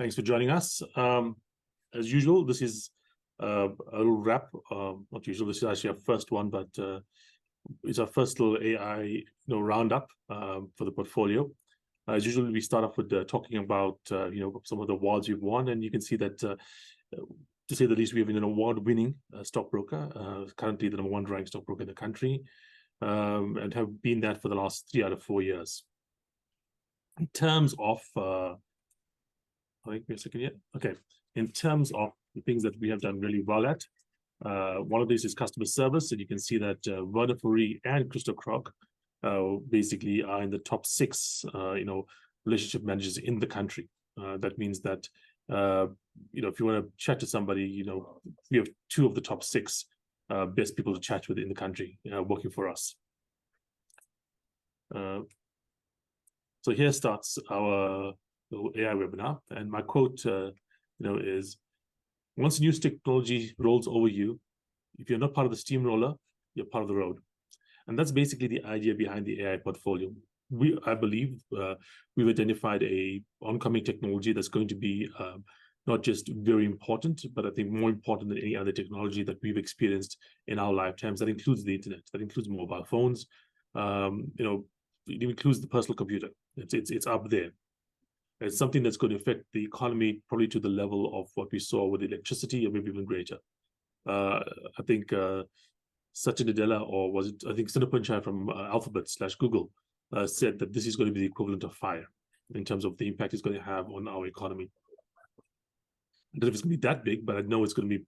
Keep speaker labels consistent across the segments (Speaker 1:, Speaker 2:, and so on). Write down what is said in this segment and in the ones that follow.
Speaker 1: Thanks for joining us. As usual, this is a little wrap. Not usual. This is actually our first one, but it's our first little AI roundup for the portfolio. As usual, we start off with talking about some of the awards we've won, and you can see that to say the least, we have an award-winning stockbroker, currently the #1 ranked stockbroker in the country, and have been that for the last 3 out of 4 years. In terms of, wait a second here. Okay, in terms of the things that we have done really well at, one of these is customer service, and you can see that Werner Fourie and Christo Krog basically are in the top 6, relationship managers in the country. That means that if you want to chat to somebody, we have 2 of the top 6 best people to chat with in the country working for us. So here starts our AI webinar, and my quote, is: once new technology rolls over you, if you're not part of the steamroller, you're part of the road. And that's basically the idea behind the AI portfolio. I believe we've identified a oncoming technology that's going to be not just very important, but I think more important than any other technology that we've experienced in our lifetimes. That includes the internet, that includes mobile phones, it includes the personal computer. It's up there. It's something that's going to affect the economy probably to the level of what we saw with electricity, or maybe even greater. I think Satya Nadella, or was it, I think Sundar Pichai from Alphabet/Google said that this is going to be the equivalent of fire in terms of the impact it's going to have on our economy. I don't know if it's going to be that big, but I know it's going to be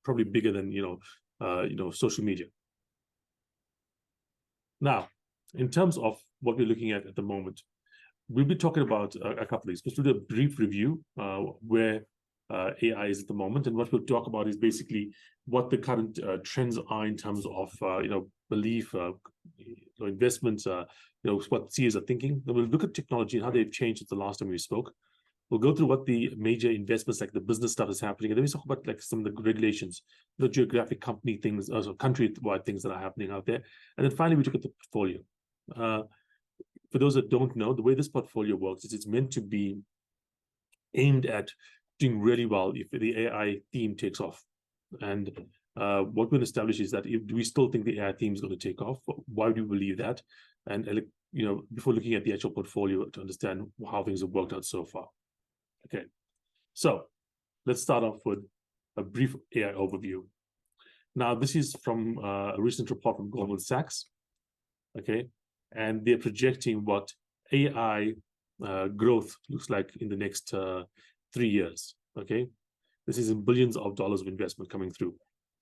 Speaker 1: probably bigger than social media. Now, in terms of what we're looking at the moment, we'll be talking about a couple of these. Let's do a brief review where AI is at the moment, and what we'll talk about is basically what the current trends are in terms of belief, investments, what CEOs are thinking. Then we'll look at technology and how they've changed since the last time we spoke. We'll go through what the major investments, like the business stuff, is happening, and then we talk about like some of the regulations, the geographic company things, also country-wide things that are happening out there, and then finally we look at the portfolio. For those that don't know, the way this portfolio works is it's meant to be aimed at doing really well if the AI theme takes off. And what we'll establish is that do we still think the AI theme is going to take off? Why do we believe that? And before looking at the actual portfolio to understand how things have worked out so far. Okay, so let's start off with a brief AI overview. Now, this is from a recent report from Goldman Sachs. Okay, and they're projecting what AI growth looks like in the next 3 years. Okay, this is in billions of dollars of investment coming through.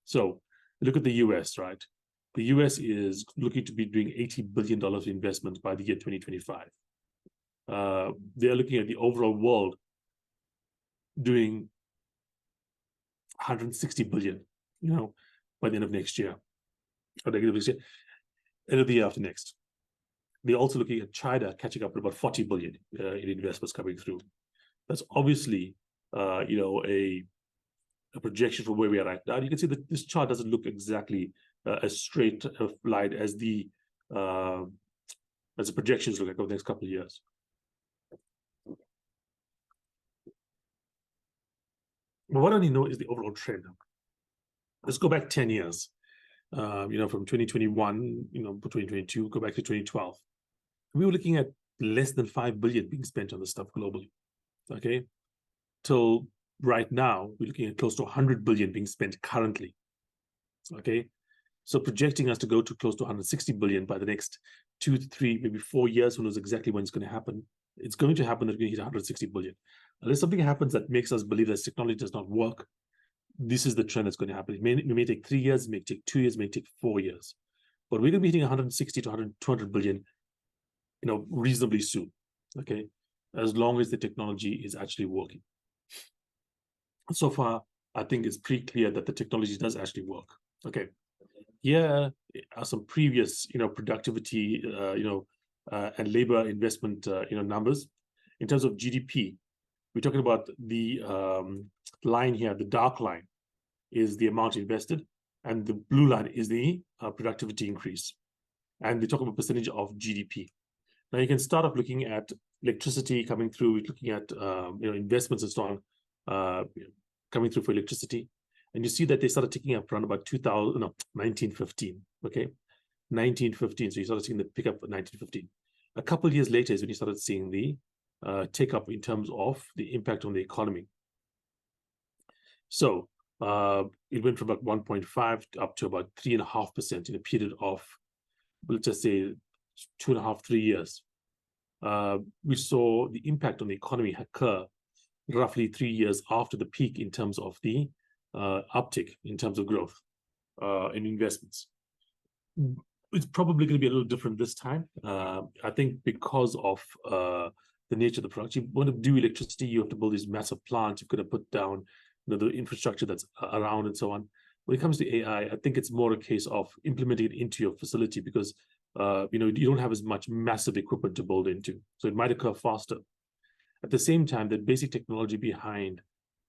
Speaker 1: So look at the US, right? The US is looking to be doing $80 billion of investment by the year 2025. They're looking at the overall world doing 160 billion, by the end of next year, or the end of the year after next. They're also looking at China catching up with about 40 billion in investments coming through. That's obviously, a projection from where we are right now. You can see that this chart doesn't look exactly as straight of line as the projections look like over the next couple of years. But what I know is the overall trend. Let's go back 10 years. From 2021, 2022, go back to 2012. We were looking at less than 5 billion being spent on this stuff globally. Okay, till right now, we're looking at close to 100 billion being spent currently. Okay, so projecting us to go to close to 160 billion by the next 2 to 3, maybe 4 years, who knows exactly when it's going to happen. It's going to happen that we're going to hit 160 billion. Unless something happens that makes us believe that technology does not work, this is the trend that's going to happen. It may take 3 years, it may take 2 years, it may take 4 years. But we're going to be hitting 160 to 200 billion, reasonably soon, okay? As long as the technology is actually working. So far, I think it's pretty clear that the technology does actually work. Okay, here are some previous, productivity, and labor investment, numbers. In terms of GDP, we're talking about the line here, the dark line is the amount invested, and the blue line is the productivity increase. And they talk about percentage of GDP. Now you can start off looking at electricity coming through. We're looking at investments and so on coming through for electricity. And you see that they started ticking up around about 1915, okay? 1915, so you started seeing the pickup at 1915. A couple of years later is when you started seeing the take up in terms of the impact on the economy. So it went from about 1.5 up to about 3.5% in a period of, let's just say, 2.5, 3 years. We saw the impact on the economy occur roughly 3 years after the peak in terms of the uptick in terms of growth in investments. It's probably going to be a little different this time. I think because of the nature of the product. You want to do electricity, you have to build these massive plants. You've got to put down the infrastructure that's around and so on. When it comes to AI, I think it's more a case of implementing it into your facility because you don't have as much massive equipment to build into. So it might occur faster. At the same time, the basic technology behind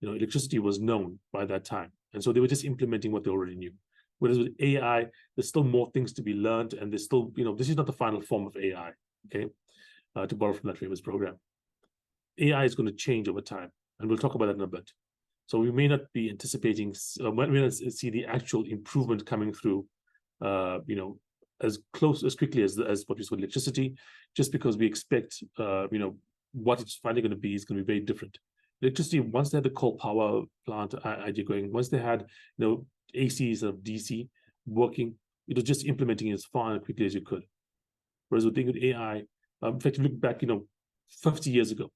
Speaker 1: electricity was known by that time. And so they were just implementing what they already knew. Whereas with AI, there's still more things to be learned, and there's still, this is not the final form of AI, okay? To borrow from that famous program. AI is going to change over time, and we'll talk about that in a bit. So we may not be anticipating, we may not see the actual improvement coming through, as quickly as what we saw with electricity, just because we expect, what it's finally going to be is going to be very different. Electricity, once they had the coal power plant idea going, once they had, AC instead of DC working, it was just implementing it as far and quickly as you could. Whereas with AI, in fact, if you look back, 50 years ago,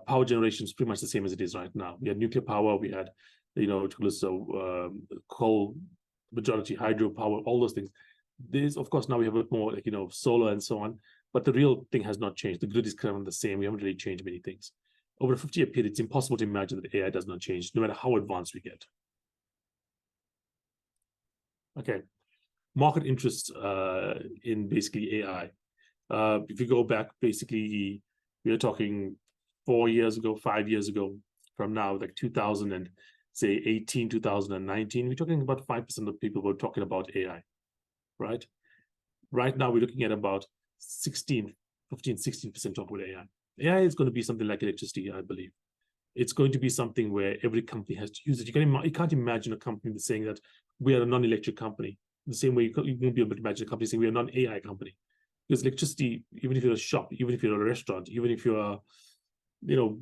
Speaker 1: power generation is pretty much the same as it is right now. We had nuclear power, we had, coal, majority hydropower, all those things. There's, of course, now we have a bit more, solar and so on, but the real thing has not changed. The grid is kind of the same. We haven't really changed many things. Over a 50-year period, it's impossible to imagine that AI does not change, no matter how advanced we get. Okay, market interest in basically AI. If you go back, basically, we are talking 4 years ago, 5 years ago from now, like 2018, 2019, we're talking about 5% of people were talking about AI, right? Right now, we're looking at about 15, 16% talk about AI. AI is going to be something like electricity, I believe. It's going to be something where every company has to use it. You can't imagine a company saying that we are a non-electric company. The same way you won't be able to imagine a company saying we are a non-AI company. Because electricity, even if you're a shop, even if you're a restaurant, even if you're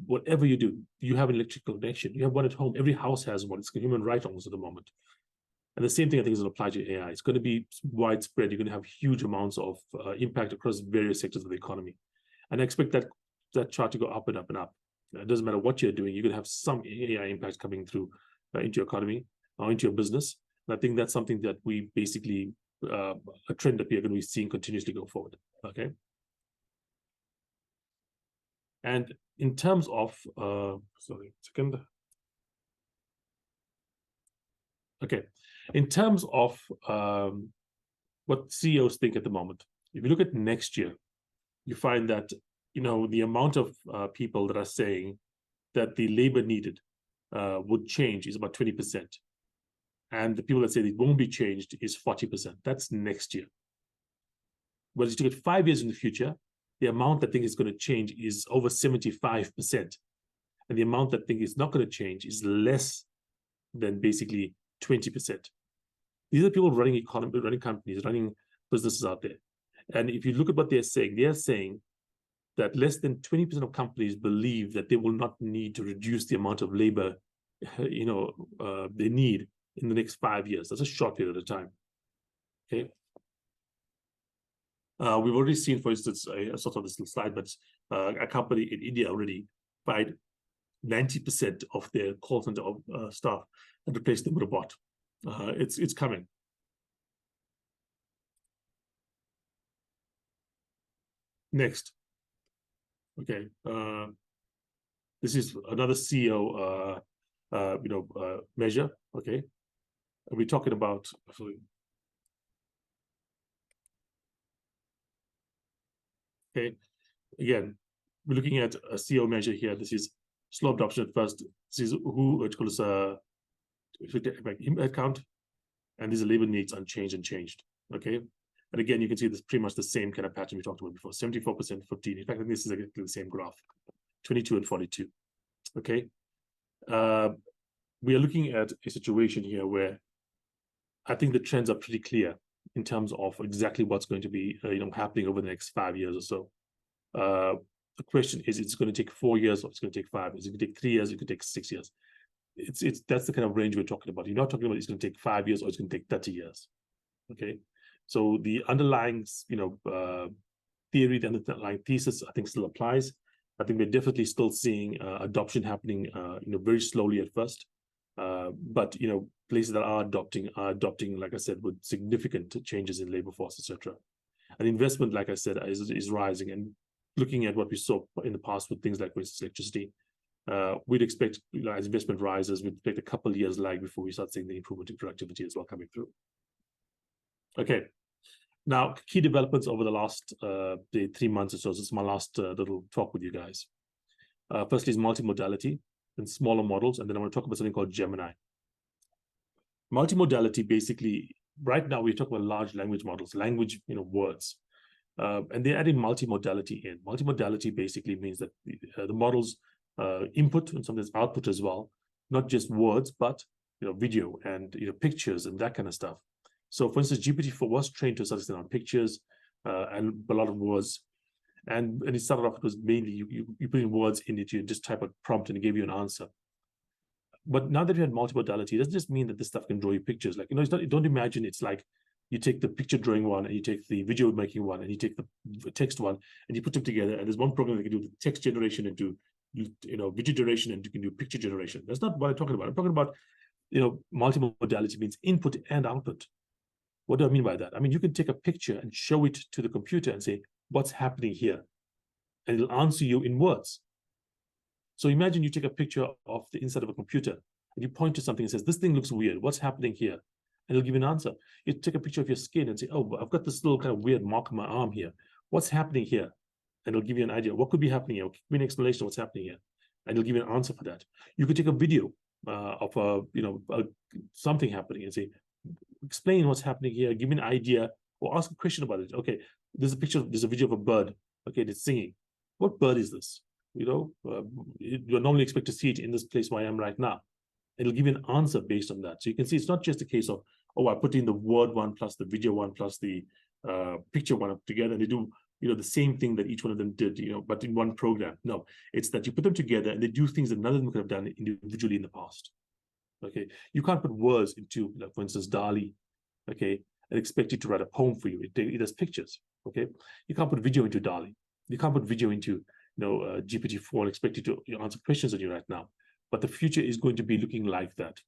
Speaker 1: whatever you do, you have an electrical connection. You have one at home. Every house has one. It's a human right almost at the moment. And the same thing I think is going to apply to AI. It's going to be widespread. You're going to have huge amounts of impact across various sectors of the economy. And I expect that chart to go up and up and up. It doesn't matter what you're doing, you're going to have some AI impact coming through into your economy or into your business. And I think that's something that we basically, a trend that we are going to be seeing continuously go forward, okay? And in terms of, sorry, a second. Okay, in terms of what CEOs think at the moment, if you look at next year, you find that the amount of people that are saying that the labor needed would change is about 20%. And the people that say it won't be changed is 40%. That's next year. Whereas you look at 5 years in the future, the amount that think is going to change is over 75%. And the amount that think is not going to change is less than basically 20%. These are people running economy, running companies, running businesses out there. And if you look at what they're saying that less than 20% of companies believe that they will not need to reduce the amount of labor, they need in the next 5 years. That's a short period of time. Okay. We've already seen, for instance, I saw on this little slide, but a company in India already fired 90% of their call center staff and replaced them with a bot. It's coming. Next. Okay, this is another CEO, measure. Okay, we're talking about. Okay, again, we're looking at a CEO measure here. This is slow adoption at first. This is who it calls headcount, and these labor needs unchanged and changed. Okay, And again, you can see this pretty much the same kind of pattern we talked about before, 74%, 15. In fact, I think this is exactly the same graph, 22 and 42, okay? We are looking at a situation here where I think the trends are pretty clear in terms of exactly what's going to be happening over the next 5 years or so. The question is, it's going to take 4 years or it's going to take 5 years? It could take 3 years, it could take 6 years. That's the kind of range we're talking about. You're not talking about it's going to take 5 years or it's going to take 30 years. Okay, so the underlying theory, the underlying thesis, I think still applies. I think we're definitely still seeing adoption happening very slowly at first. But places that are adopting, like I said, with significant changes in labor force, etc. And investment, like I said, is rising. And looking at what we saw in the past with things like, for instance, electricity, we'd expect, as investment rises, we'd expect a couple of years lag before we start seeing the improvement in productivity as well coming through. Okay, now key developments over the last 3 months or so. This is my last little talk with you guys. Firstly is multimodality and smaller models, and then I want to talk about something called Gemini. Multimodality, basically, right now we're talking about large language models, words, and they're adding multimodality in. Multimodality basically means that the models input and sometimes output as well, not just words, but video and pictures and that kind of stuff. So, for instance, GPT-4 was trained to a certain extent on pictures and a lot of words. And it started off, it was mainly you put in words in it, you just type a prompt and it gave you an answer. But now that you had multimodality, it doesn't just mean that this stuff can draw you pictures. Like, it's not, don't imagine it's like you take the picture drawing one and you take the video making one and you take the text one and you put them together. And there's one program that can do the text generation and do, video generation, and you can do picture generation. That's not what I'm talking about. I'm talking about, multimodality means input and output. What do I mean by that? I mean, you can take a picture and show it to the computer and say, what's happening here? And it'll answer you in words. So imagine you take a picture of the inside of a computer and you point to something and says, this thing looks weird. What's happening here? And it'll give you an answer. You take a picture of your skin and say, oh, I've got this little kind of weird mark on my arm here. What's happening here? And it'll give you an idea. What could be happening here? Give me an explanation of what's happening here. And it'll give you an answer for that. You could take a video of something happening and say, explain what's happening here, give me an idea, or ask a question about it. Okay, there's a video of a bird. Okay, it's singing. What bird is this? You normally expect to see it in this place where I am right now. It'll give you an answer based on that. So you can see it's not just a case of, oh, I put in the word one plus the video one plus the picture one up together, and they do the same thing that each one of them did, but in one program. No, it's that you put them together and they do things that none of them could have done individually in the past. Okay, you can't put words into, like, for instance, DALL-E, okay, and expect it to write a poem for you. It has pictures. Okay, you can't put video into DALL-E. You can't put video into GPT-4 and expect it to answer questions on you right now. But the future is going to be looking like that.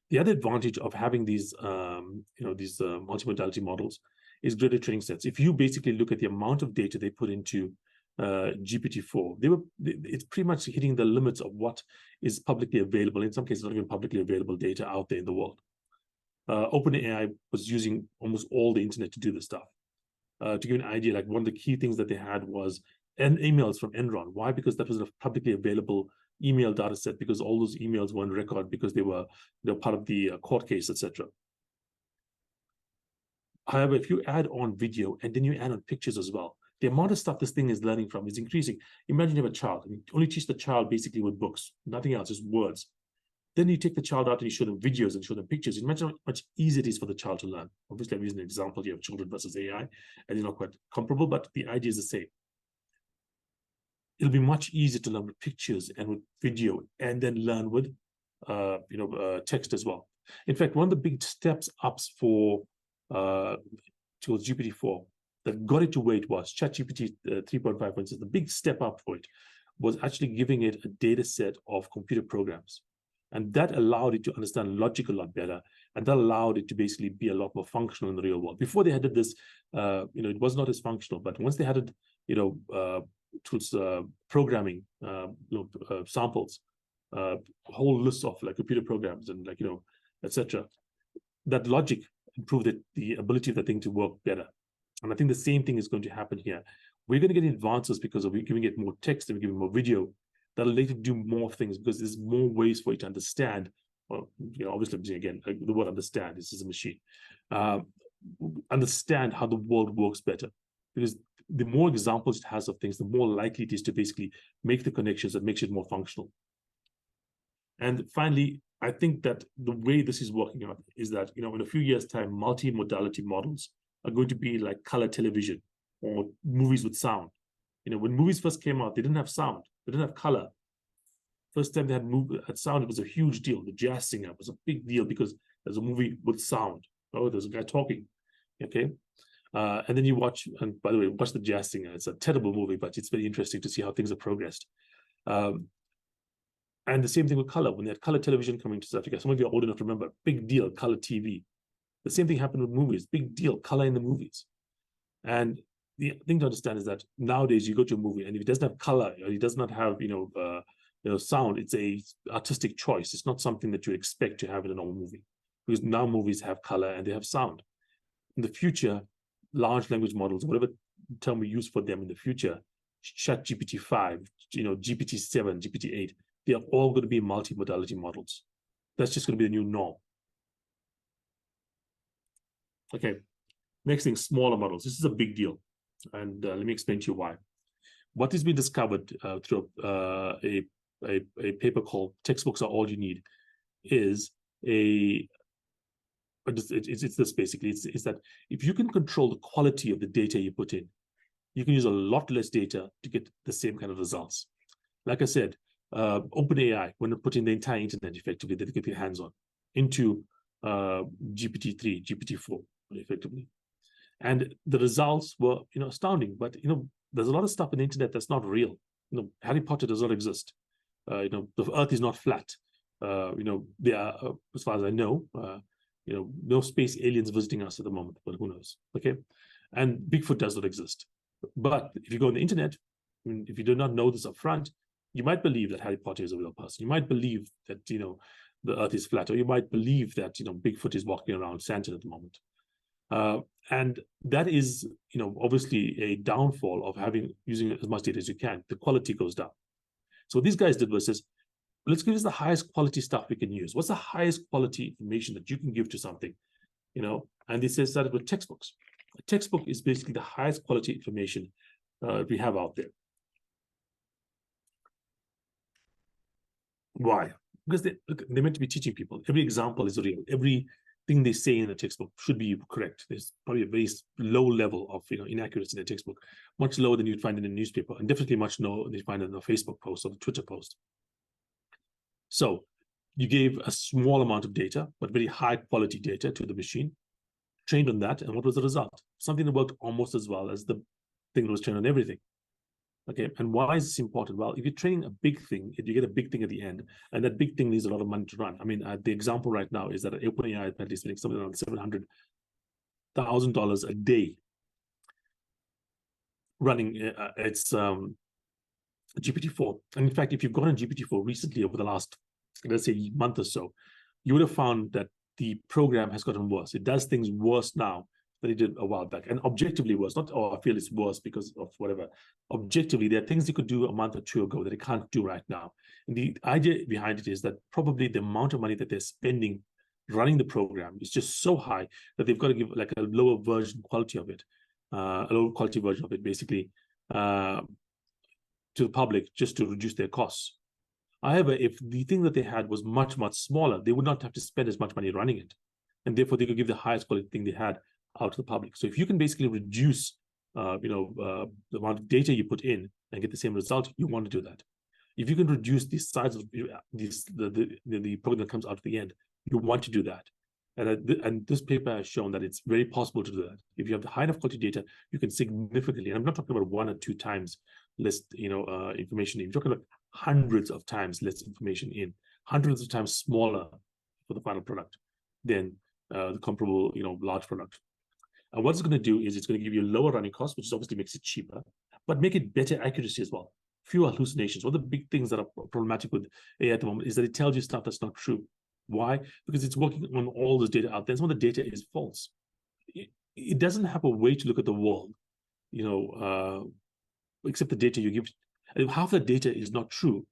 Speaker 1: The other advantage of having these multimodality models is greater training sets. If you basically look at the amount of data they put into GPT-4, it's pretty much hitting the limits of what is publicly available. In some cases, not even publicly available data out there in the world. OpenAI was using almost all the internet to do this stuff. To give you an idea, like, one of the key things that they had was emails from Enron. Why? Because that was a publicly available email data set, because all those emails were on record because they were part of the court case, etc. However, if you add on video and then you add on pictures as well, the amount of stuff this thing is learning from is increasing. Imagine you have a child, and you only teach the child basically with books, nothing else, just words. Then you take the child out and you show them videos and show them pictures. Imagine how much easier it is for the child to learn. Obviously, I'm using an example here of children versus AI, and it's not quite comparable, but the idea is the same. It'll be much easier to learn with pictures and with video, and then learn with text as well. In fact, one of the big steps ups for towards GPT-4 that got it to where it was, ChatGPT 3.5, for instance, the big step up for it was actually giving it a data set of computer programs. And that allowed it to understand logic a lot better. And that allowed it to basically be a lot more functional in the real world. Before they had this, it was not as functional, but once they had it, towards programming samples, a whole list of like computer programs and etc. That logic improved the ability of the thing to work better. And I think the same thing is going to happen here. We're going to get advances because we're giving it more text and we're giving more video that'll later do more things because there's more ways for it to understand. Well, obviously, again, the word understand, this is a machine. understand how the world works better. Because the more examples it has of things, the more likely it is to basically make the connections that makes it more functional. And finally, I think that the way this is working out is that, in a few years' time, multimodality models are going to be like color television or movies with sound. When movies first came out, they didn't have sound, they didn't have color. First time they had sound, it was a huge deal. The Jazz Singer was a big deal because there's a movie with sound. Oh, there's a guy talking, okay? And then you watch, and by the way, watch The Jazz Singer. It's a terrible movie, but it's very interesting to see how things have progressed. And the same thing with color. When they had color television coming to South Africa, some of you are old enough to remember, big deal, color TV. The same thing happened with movies, big deal, color in the movies. And the thing to understand is that nowadays you go to a movie, and if it doesn't have color, or it does not have, sound, it's a artistic choice. It's not something that you expect to have in a normal movie, because now movies have color and they have sound. In the future, large language models, whatever term we use for them in the future, ChatGPT-5, GPT-7, GPT-8, they are all going to be multimodality models. That's just going to be the new norm. Okay, next thing, smaller models. This is a big deal, and let me explain to you why. What has been discovered through a paper called "Textbooks Are All You Need" is it's this basically. It's that if you can control the quality of the data you put in, you can use a lot less data to get the same kind of results. Like I said, OpenAI, when they put in the entire internet effectively that they get their hands on into GPT-3, GPT-4 effectively, and the results were astounding. But there's a lot of stuff in the internet that's not real. Harry Potter does not exist. The Earth is not flat. There are, as far as I know, no space aliens visiting us at the moment, but who knows? Okay, and Bigfoot does not exist. But if you go on the internet, if you do not know this up front, you might believe that Harry Potter is a real person. You might believe that the Earth is flat, or you might believe that Bigfoot is walking around Santa at the moment. And that is obviously a downfall of using as much data as you can. The quality goes down. So what these guys did was says, let's give us the highest quality stuff we can use. What's the highest quality information that you can give to something? And they started with textbooks. A textbook is basically the highest quality information we have out there. Why? Because they're meant to be teaching people. Every example is real. Everything they say in the textbook should be correct. There's probably a very low level of inaccuracy in the textbook, much lower than you'd find in a newspaper, and definitely much lower than you find in a Facebook post or a Twitter post. So you gave a small amount of data, but very high quality data to the machine, trained on that, and what was the result? Something that worked almost as well as the thing that was trained on everything. Okay, and why is this important? Well, if you're training a big thing, you get a big thing at the end, and that big thing needs a lot of money to run. I mean, the example right now is that OpenAI is apparently spending something around $700,000 a day running its GPT-4. And in fact, if you've gone on GPT-4 recently over the last, let's say, month or so, you would have found that the program has gotten worse. It does things worse now than it did a while back, and objectively worse. Not, I feel it's worse because of whatever. Objectively, there are things you could do a month or two ago that it can't do right now. And the idea behind it is that probably the amount of money that they're spending running the program is just so high that they've got to give like a lower version quality of it, a lower quality version of it, basically, to the public, just to reduce their costs. However, if the thing that they had was much, much smaller, they would not have to spend as much money running it. And therefore, they could give the highest quality thing they had out to the public. So if you can basically reduce the amount of data you put in and get the same result, you want to do that. If you can reduce the size of the program that comes out at the end, you want to do that. And this paper has shown that it's very possible to do that. If you have the high enough quality data, you can significantly, and I'm not talking about 1 or 2 times less information in, you're talking about hundreds of times less information in, hundreds of times smaller for the final product than the comparable large product. And what it's going to do is it's going to give you lower running costs, which obviously makes it cheaper, but make it better accuracy as well. Fewer hallucinations. One of the big things that are problematic with AI at the moment is that it tells you stuff that's not true. Why? Because it's working on all this data out there. Some of the data is false. It doesn't have a way to look at the world, except the data you give. And if half the data is not true,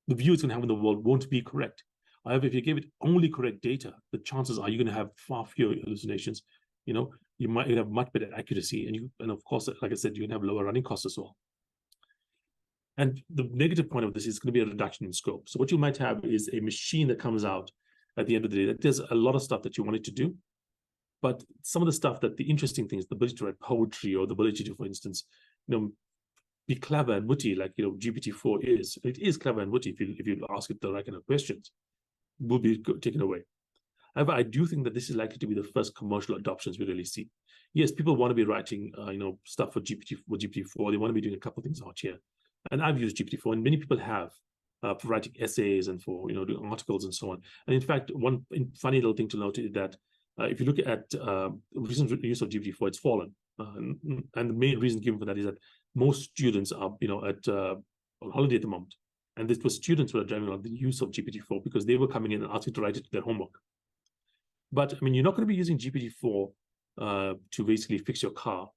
Speaker 1: the view it's going to have in the world won't be correct. However, if you give it only correct data, the chances are you're going to have far fewer hallucinations you might have much better accuracy, and of course, like I said, you can have lower running costs as well. And the negative point of this is going to be a reduction in scope. So what you might have is a machine that comes out at the end of the day that does a lot of stuff that you want it to do, but some of the stuff that the interesting things, the ability to write poetry or the ability to, for instance, be clever and witty, like GPT-4 is. It is clever and witty if you ask it the right kind of questions, will be taken away. However, I do think that this is likely to be the first commercial adoptions we really see. Yes, people want to be writing, stuff for GPT-4. They want to be doing a couple of things out here, and I've used GPT-4, and many people have for writing essays and for doing articles and so on. And in fact, one funny little thing to note is that if you look at recent use of GPT-4, it's fallen, and the main reason given for that is that most students are on holiday at the moment, and this was students who are driving on the use of GPT-4 because they were coming in and asking to write it to their homework. But I mean, you're not going to be using GPT-4 to basically fix your car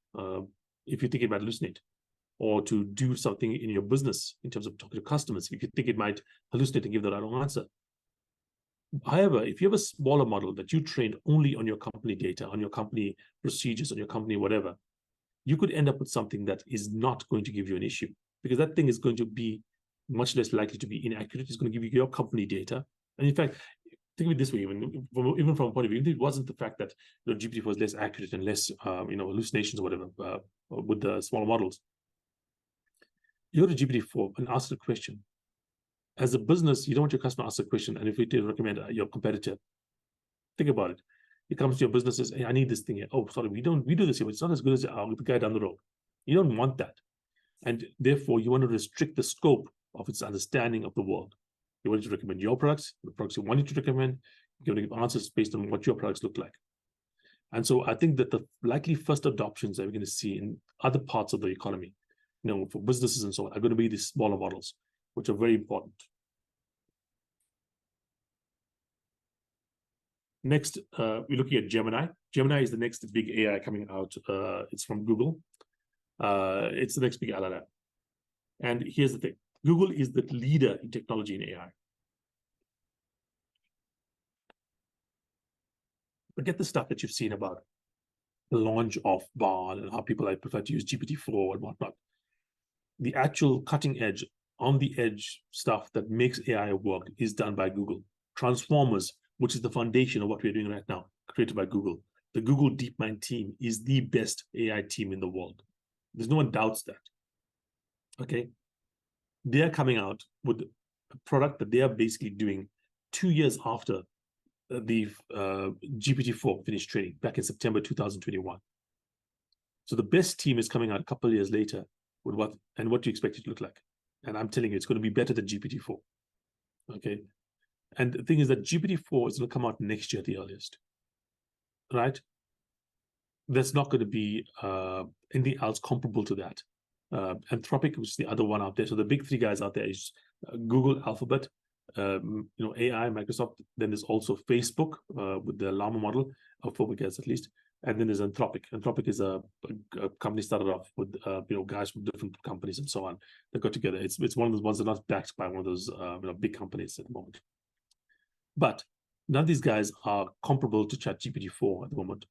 Speaker 1: if you're thinking about hallucinate, or to do something in your business in terms of talking to customers if you think it might hallucinate and give the right answer. However, if you have a smaller model that you trained only on your company data, on your company procedures, on your company whatever, you could end up with something that is not going to give you an issue, because that thing is going to be much less likely to be inaccurate. It's going to give you your company data. And in fact, think of it this way, even from a point of view, if it wasn't the fact that GPT was less accurate and less hallucinations or whatever with the smaller models, you go to GPT-4 and ask a question. As a business, you don't want your customer to ask a question, and if we did recommend your competitor, think about it. It comes to your business and says, hey, I need this thing here. Oh, sorry, we do this here, but it's not as good as the guy down the road. You don't want that. And therefore, you want to restrict the scope of its understanding of the world. You want it to recommend your products, the products you want it to recommend. You're going to give answers based on what your products look like. And so I think that the likely first adoptions that we're going to see in other parts of the economy, for businesses and so on, are going to be these smaller models, which are very important. Next, we're looking at Gemini. Gemini is the next big AI coming out. It's from Google. It's the next big LLM. And here's the thing. Google is the leader in technology in AI. Forget the stuff that you've seen about the launch of Bard and how people prefer to use GPT-4 and whatnot. The actual cutting edge, on the edge stuff that makes AI work is done by Google. Transformers, which is the foundation of what we're doing right now, created by Google. The Google DeepMind team is the best AI team in the world. There's no one doubts that. Okay. They're coming out with a product that they are basically doing 2 years after the GPT-4 finished training back in September 2021. So the best team is coming out a couple of years later with what do you expect it to look like? And I'm telling you, it's going to be better than GPT-4. Okay. And the thing is that GPT-4 is going to come out next year at the earliest, right? There's not going to be anything else comparable to that. Anthropic, which is the other one out there. So the big three guys out there is Google, Alphabet, AI, Microsoft. Then there's also Facebook with the Llama model, for guys at least. And then there's Anthropic. Anthropic is a company started off with guys from different companies and so on that got together. It's one of those ones that are not backed by one of those big companies at the moment. But none of these guys are comparable to ChatGPT-4 at the moment.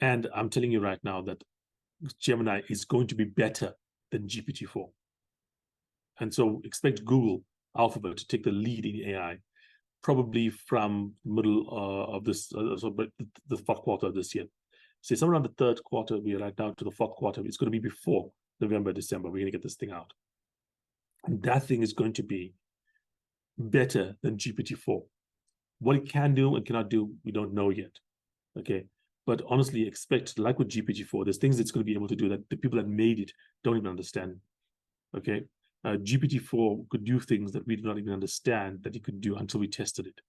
Speaker 1: And I'm telling you right now that Gemini is going to be better than GPT-4. And so expect Google, Alphabet to take the lead in AI, probably from middle of this, the fourth quarter of this year. So somewhere around the third quarter, we are right now to the fourth quarter. It's going to be before November, December. We're going to get this thing out. And that thing is going to be better than GPT-4. What it can do and cannot do, we don't know yet. Okay. But honestly, expect, like with GPT-4, there's things it's going to be able to do that the people that made it don't even understand. Okay. GPT-4 could do things that we do not even understand that it could do until we tested it.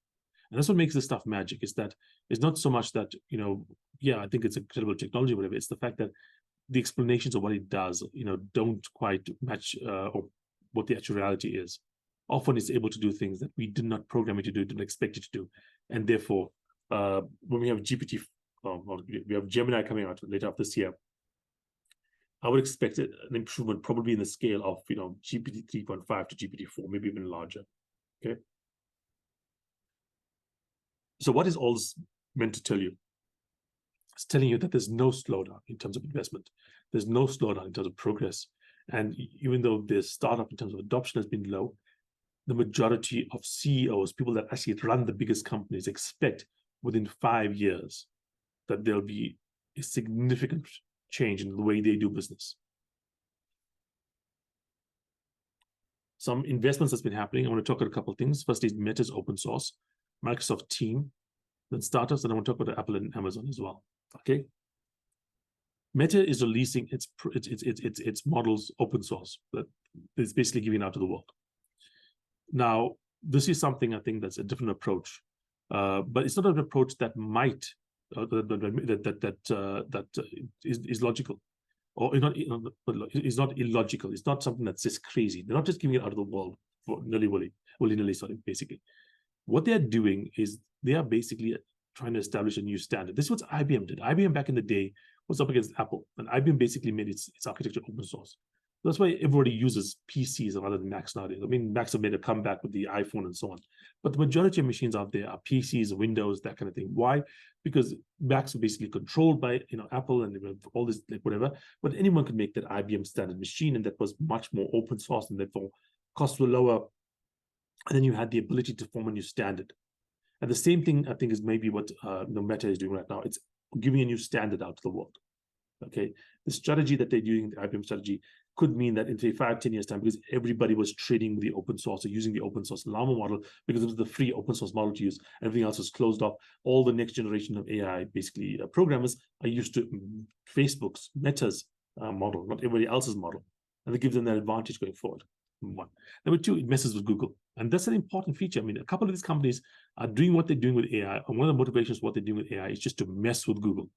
Speaker 1: And that's what makes this stuff magic, is that it's not so much that, I think it's incredible technology, whatever. It's the fact that the explanations of what it does, don't quite match or what the actual reality is. Often it's able to do things that we did not program it to do, didn't expect it to do. And therefore, when we have we have Gemini coming out later of this year, I would expect an improvement probably in the scale of, GPT 3.5 to GPT-4, maybe even larger. Okay. So what is all this meant to tell you? It's telling you that there's no slowdown in terms of investment. There's no slowdown in terms of progress. And even though the startup in terms of adoption has been low, the majority of CEOs, people that actually run the biggest companies, expect within 5 years that there'll be a significant change in the way they do business. Some investments that's been happening. I want to talk about a couple of things. First is Meta's open source, Microsoft Team, then startups, and I want to talk about Apple and Amazon as well. Okay. Meta is releasing its models open source that is basically giving out to the world. Now, this is something I think that's a different approach, but it's not an approach that might is logical, or it's not illogical. It's not something that's just crazy. They're not just giving it out of the world for willy-nilly, sorry, basically. What they're doing is they are basically trying to establish a new standard. This is what IBM did. IBM back in the day was up against Apple, and IBM basically made its architecture open source. That's why everybody uses PCs rather than Macs nowadays. I mean, Macs have made a comeback with the iPhone and so on. But the majority of machines out there are PCs, Windows, that kind of thing. Why? Because Macs are basically controlled by Apple and all this, like whatever. But anyone could make that IBM standard machine, and that was much more open source, and therefore costs were lower. And then you had the ability to form a new standard. And the same thing, I think, is maybe what Meta is doing right now. It's giving a new standard out to the world. Okay, the strategy that they're using, the IBM strategy, could mean that in 5-10 years' time, because everybody was trading with the open source or using the open source Llama model because it was the free open source model to use, everything else was closed off. All the next generation of AI, basically programmers, are used to Facebook's, Meta's model, not everybody else's model, and it gives them that advantage going forward. One. Number two, it messes with Google, and that's an important feature. I mean, a couple of these companies are doing what they're doing with AI, and one of the motivations of what they're doing with AI is just to mess with Google.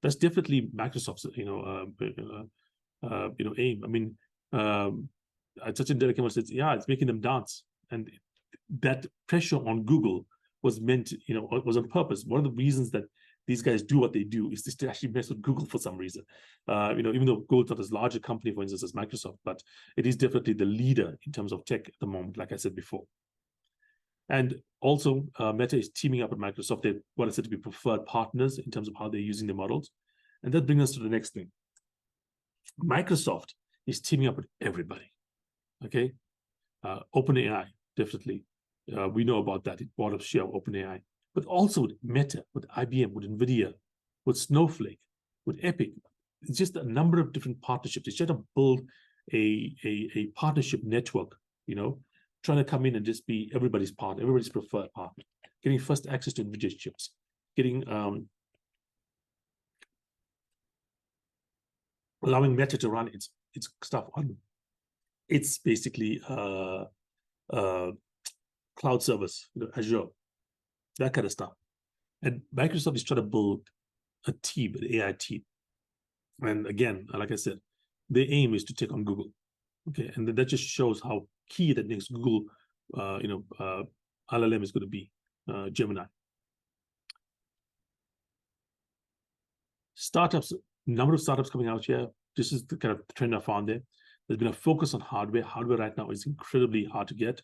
Speaker 1: That's definitely Microsoft's, aim. I mean, Sachin Derekama says, yeah, it's making them dance, and that pressure on Google was meant, was on purpose. One of the reasons that these guys do what they do is to actually mess with Google for some reason. Even though Google's not as large a company, for instance, as Microsoft, but it is definitely the leader in terms of tech at the moment, like I said before. And also, Meta is teaming up with Microsoft. They're what I said to be preferred partners in terms of how they're using the models. And that brings us to the next thing. Microsoft is teaming up with everybody. Okay, OpenAI, definitely. We know about that. It bought up share of OpenAI. But also with Meta, with IBM, with NVIDIA, with Snowflake, with Epic. It's just a number of different partnerships. It's just to build a partnership network, trying to come in and just be everybody's partner, everybody's preferred partner, getting first access to NVIDIA chips, getting allowing Meta to run its stuff on its basically cloud service, Azure, that kind of stuff. And Microsoft is trying to build a team, an AI team. And again, like I said, their aim is to take on Google. Okay, and that just shows how key that next Google, LLM is going to be, Gemini. Startups, number of startups coming out here. This is the kind of trend I found there. There's been a focus on hardware. Hardware right now is incredibly hard to get.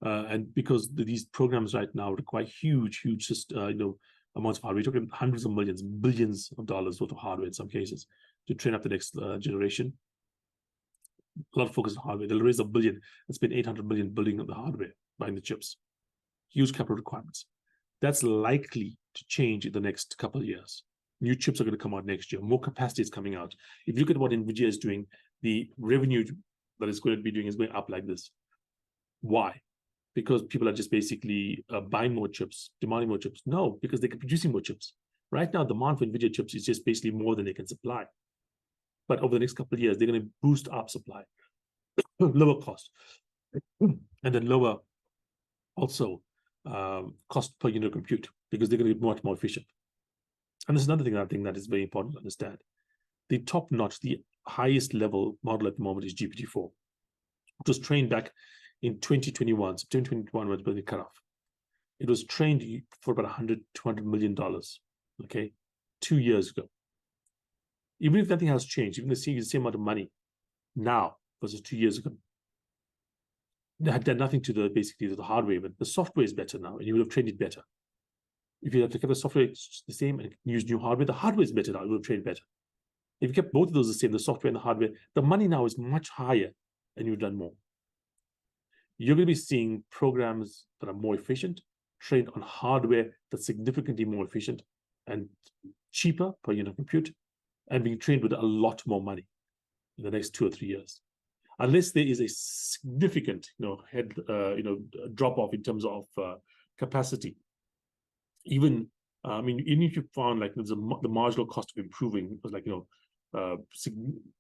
Speaker 1: And because these programs right now require huge amounts of hardware. We're talking hundreds of millions, billions of dollars worth of hardware in some cases to train up the next generation. A lot of focus on hardware. They'll raise $1 billion and spend $800 million building up the hardware, buying the chips. Huge capital requirements. That's likely to change in the next couple of years. New chips are going to come out next year. More capacity is coming out. If you look at what NVIDIA is doing, the revenue that it's going to be doing is going up like this. Why? Because people are just basically buying more chips, demanding more chips. No, because they're producing more chips. Right now, demand for NVIDIA chips is just basically more than they can supply. But over the next couple of years, they're going to boost up supply, lower cost, and then lower also cost per unit of compute, because they're going to be much more efficient. And there's another thing I think that is very important to understand. The top notch, the highest level model at the moment is GPT-4. It was trained back in 2021. So 2021 was when it cut off. It was trained for about $200 million, okay, 2 years ago. Even if nothing has changed, even the same amount of money now versus 2 years ago, they had done nothing to basically the hardware, but the software is better now, and you would have trained it better. If you have to keep the software the same and use new hardware, the hardware is better now, it will trade better. If you kept both of those the same, the software and the hardware, the money now is much higher and you've done more. You're going to be seeing programs that are more efficient, trained on hardware that's significantly more efficient and cheaper per unit compute, and being trained with a lot more money in the next 2 or 3 years. Unless there is a significant, drop off in terms of capacity. Even if you found like the marginal cost of improving was like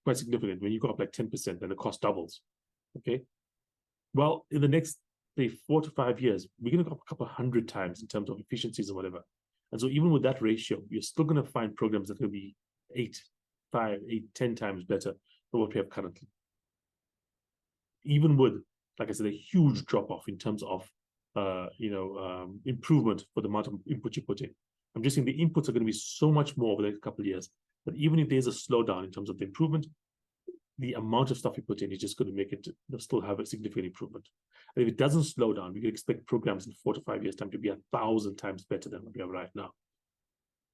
Speaker 1: quite significant. When you go up like 10%, then the cost doubles. Okay, well, in the next say 4 to 5 years, we're going to go up a couple 100 times in terms of efficiencies and whatever. And so even with that ratio, you're still going to find programs that will be 10 times better than what we have currently. Even with, like I said, a huge drop off in terms of improvement for the amount of input you put in. I'm just saying the inputs are going to be so much more over the next couple of years that even if there's a slowdown in terms of the improvement, the amount of stuff you put in is just going to make it still have a significant improvement. And if it doesn't slow down, we can expect programs in 4 to 5 years' time to be 1,000 times better than what we have right now.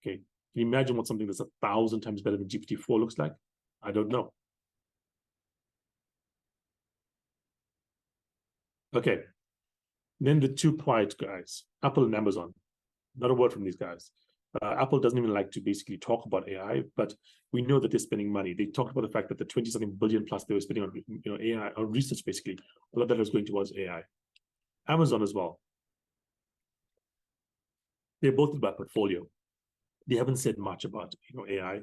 Speaker 1: Okay, can you imagine what something that's 1,000 times better than GPT-4 looks like? I don't know. Okay, then the two quiet guys, Apple and Amazon. Not a word from these guys. Apple doesn't even like to basically talk about AI, but we know that they're spending money. They talked about the fact that the 20-something billion plus they were spending on AI, on research, basically. A lot of that was going towards AI. Amazon as well. They're both about portfolio. They haven't said much about AI,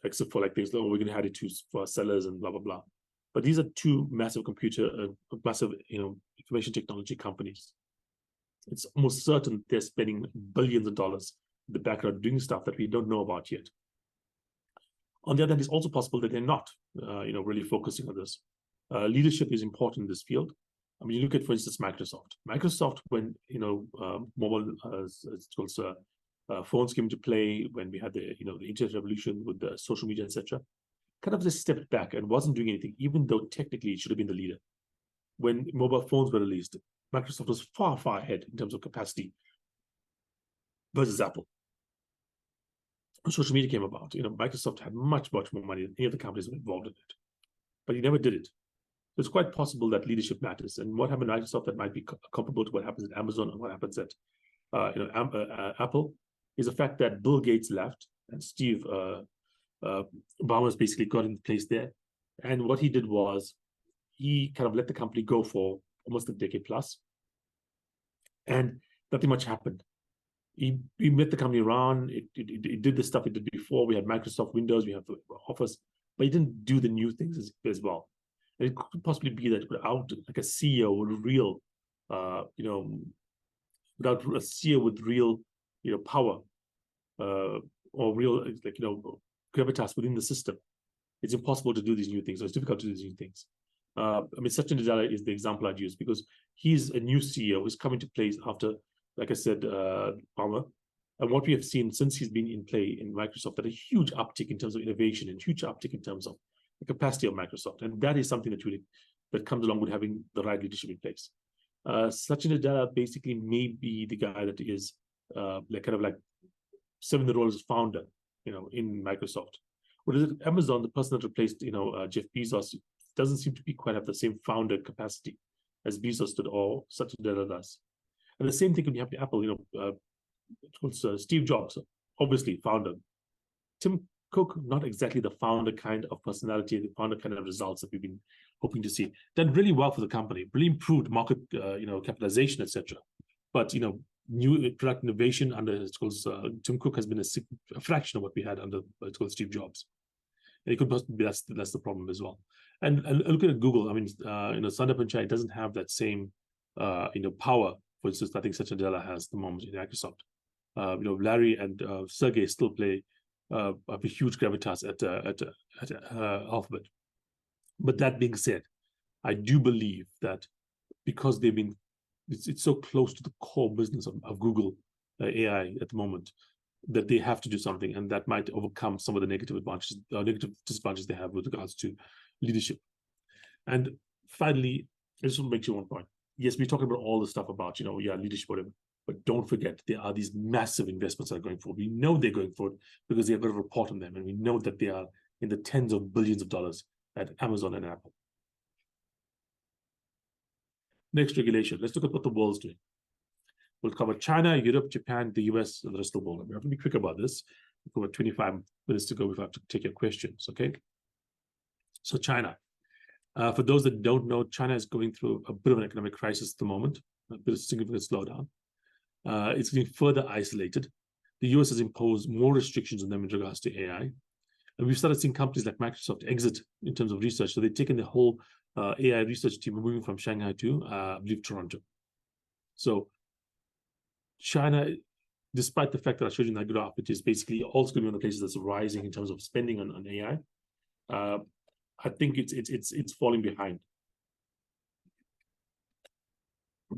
Speaker 1: except for like things like, we're going to add it to for sellers and blah blah blah. But these are two massive massive information technology companies. It's almost certain they're spending billions of dollars in the background doing stuff that we don't know about yet. On the other hand, it's also possible that they're not, really focusing on this. Leadership is important in this field. I mean, you look at, for instance, Microsoft. Microsoft, when mobile phones came into play, when we had the the internet revolution with the social media, etc., kind of just stepped back and wasn't doing anything, even though technically it should have been the leader. When mobile phones were released, Microsoft was far, far ahead in terms of capacity versus Apple. When social media came about, Microsoft had much, much more money than any of the companies involved in it, but he never did it. So it's quite possible that leadership matters, and what happened at Microsoft that might be comparable to what happens at Amazon and what happens at Apple is the fact that Bill Gates left and Steve Ballmer's basically got in place there, and what he did was he kind of let the company go for almost a decade plus, and nothing much happened. He met the company around. It did the stuff it did before. We had Microsoft Windows, we have Office, but he didn't do the new things as well. And it could possibly be that without like a CEO with real, without a CEO with real, power, or real gravitas within the system, it's impossible to do these new things. Or it's difficult to do these new things. Satya Nadella is the example I'd use because he's a new CEO who's come into place after, like I said, Palmer. And what we have seen since he's been in play in Microsoft, that a huge uptick in terms of innovation and huge uptick in terms of the capacity of Microsoft. And that is something that comes along with having the right leadership in place. Satya Nadella basically may be the guy that is serving the role as founder, in Microsoft. Whereas at Amazon, the person that replaced, Jeff Bezos doesn't seem to be quite have the same founder capacity as Bezos did or Satya Nadella does. And the same thing can happen to Apple. Steve Jobs, obviously founder. Tim Cook, not exactly the founder kind of personality, the founder kind of results that we've been hoping to see. Done really well for the company, really improved market, capitalization, etc. But new product innovation under Tim Cook has been a fraction of what we had under Steve Jobs. And it could possibly be that's the problem as well. And look at Google. I mean, Sundar Pichai doesn't have that same power. For instance, I think Satya Nadella has at the moment in Microsoft. Larry and Sergey still play a huge gravitas at Alphabet. But that being said, I do believe that because it's so close to the core business of Google AI at the moment, that they have to do something, and that might overcome some of the negative disadvantages they have with regards to leadership. And finally, I just want to make sure one point. Yes, we're talking about all the stuff about, leadership, whatever. But don't forget, there are these massive investments that are going forward. We know they're going forward because they've got a report on them, and we know that they are in the tens of billions of dollars at Amazon and Apple. Next, regulation. Let's look at what the world's doing. We'll cover China, Europe, Japan, the US, and the rest of the world. We have to be quick about this. We've got 25 minutes to go before I have to take your questions, okay? So China. For those that don't know, China is going through a bit of an economic crisis at the moment, a bit of significant slowdown. It's getting further isolated. The US has imposed more restrictions on them in regards to AI. And we've started seeing companies like Microsoft exit in terms of research. So they've taken the whole AI research team, moving from Shanghai to, I believe, Toronto. So China, despite the fact that I showed you in that graph, which is basically also going to be one of the places that's rising in terms of spending on AI, I think it's falling behind.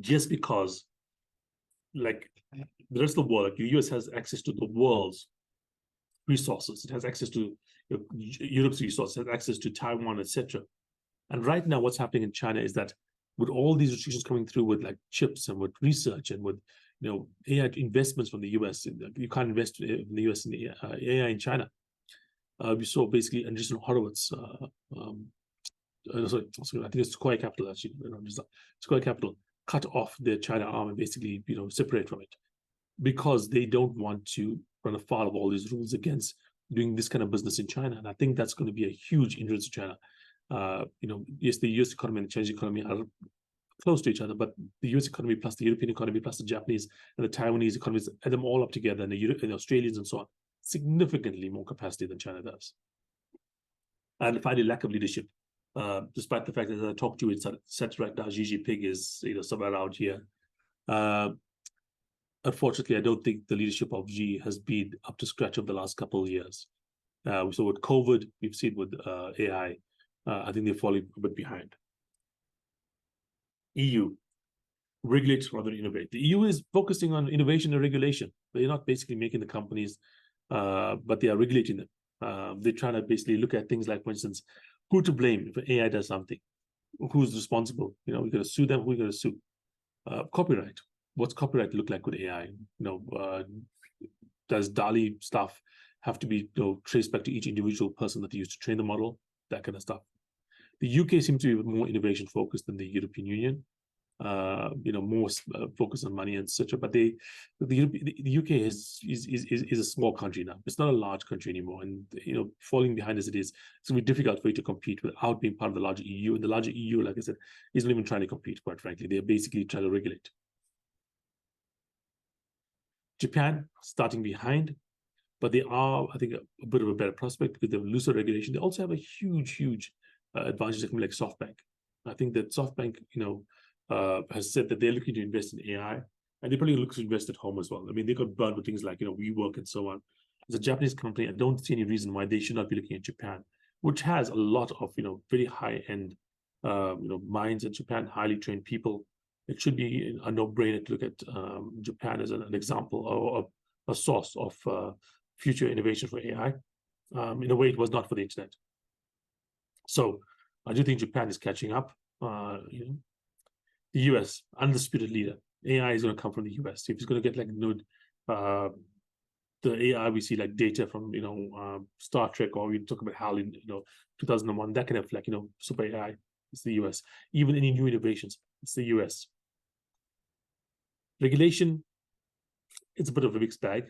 Speaker 1: Just because, like the rest of the world, like the US has access to the world's resources. It has access to Europe's resources, it has access to Taiwan, etc. And right now, what's happening in China is that with all these restrictions coming through with like chips and with research and with AI investments from the US, you can't invest in the US in AI in China. We saw basically Andreessen Horowitz, sorry, I think it's Square Capital actually, Square Capital cut off their China arm and basically separate from it because they don't want to run afoul of all these rules against doing this kind of business in China. And I think that's going to be a huge hindrance to China. Yes, the US economy and the Chinese economy are close to each other, but the US economy plus the European economy plus the Japanese and the Taiwanese economies, add them all up together, and the Australians and so on, significantly more capacity than China does. And finally, lack of leadership. Despite the fact that as I talked to you, it's set right now, Xi Jinping is somewhere around here. Unfortunately, I don't think the leadership of Xi has been up to scratch over the last couple of years. So with COVID, we've seen with AI, I think they're falling a bit behind. EU, regulate rather than innovate. The EU is focusing on innovation and regulation. They're not basically making the companies, but they are regulating them. They're trying to basically look at things like, for instance, who to blame if AI does something, who's responsible. We're going to sue them. We're going to sue. Copyright. What's copyright look like with AI? Does DALI stuff have to be traced back to each individual person that they used to train the model? That kind of stuff. The UK seems to be more innovation focused than the European Union. More focus on money and etc. But the UK is a small country now. It's not a large country anymore, and falling behind as it is, it's going to be difficult for you to compete without being part of the larger EU. And the larger EU, like I said, is not even trying to compete. Quite frankly, they're basically trying to regulate. Japan starting behind, but they are, I think, a bit of a better prospect because they have looser regulation. They also have a huge advantage of like SoftBank. I think that SoftBank, has said that they're looking to invest in AI, and they probably look to invest at home as well. I mean, they got burned with things like WeWork and so on. As a Japanese company, I don't see any reason why they should not be looking at Japan, which has a lot of very high-end minds in Japan, highly trained people. It should be a no-brainer to look at Japan as an example or a source of future innovation for AI. In a way, it was not for the internet. So I do think Japan is catching up. The US, undisputed leader. AI is going to come from the US. If it's going to get like the AI we see like data from Star Trek, or we talk about HAL in 2001, that kind of like super AI, it's the US. Even any new innovations, it's the US. Regulation, it's a bit of a mixed bag.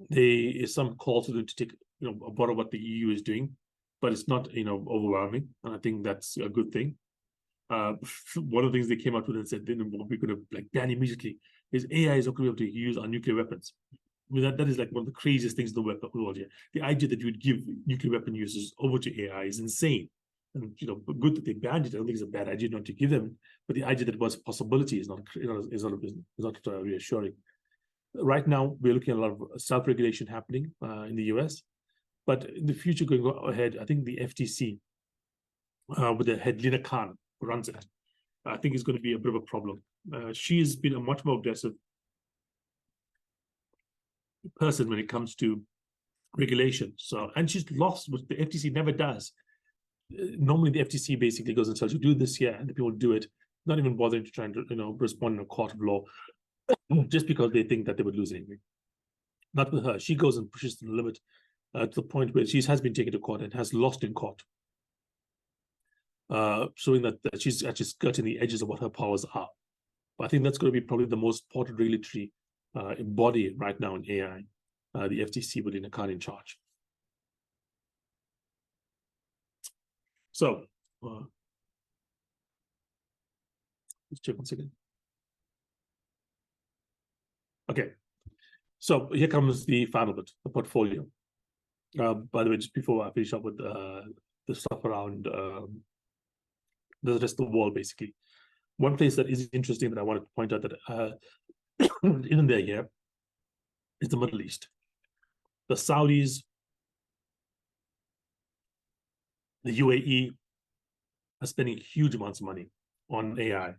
Speaker 1: There is some calls for them to take a lot of what the EU is doing, but it's not overwhelming, and I think that's a good thing. One of the things they came out with and said, what we're going to like ban immediately is AI is not going to be able to use our nuclear weapons. I mean, that is like one of the craziest things in the world here. The idea that you would give nuclear weapon users over to AI is insane. And good that they banned it. I don't think it's a bad idea not to give them, but the idea that it was a possibility is not reassuring. Right now, we're looking at a lot of self-regulation happening in the US, but in the future going ahead, I think the FTC with the head Lina Khan, who runs it, I think is going to be a bit of a problem. She has been a much more aggressive person when it comes to regulation. So, and she's lost, which the FTC never does. Normally, the FTC basically goes and tells you do this here, and the people do it, not even bothering to try and respond in a court of law just because they think that they would lose anyway. Not with her. She goes and pushes to the limit to the point where she has been taken to court and has lost in court, showing that she's actually skirting the edges of what her powers are. But I think that's going to be probably the most important regulatory body right now in AI, the FTC within a current in charge. So, let's check one second. Okay, so here comes the final bit, the portfolio. By the way, just before I finish up with the stuff around the rest of the world, basically, one place that is interesting that I wanted to point out that isn't there here is the Middle East. The Saudis, the UAE are spending huge amounts of money on AI. Give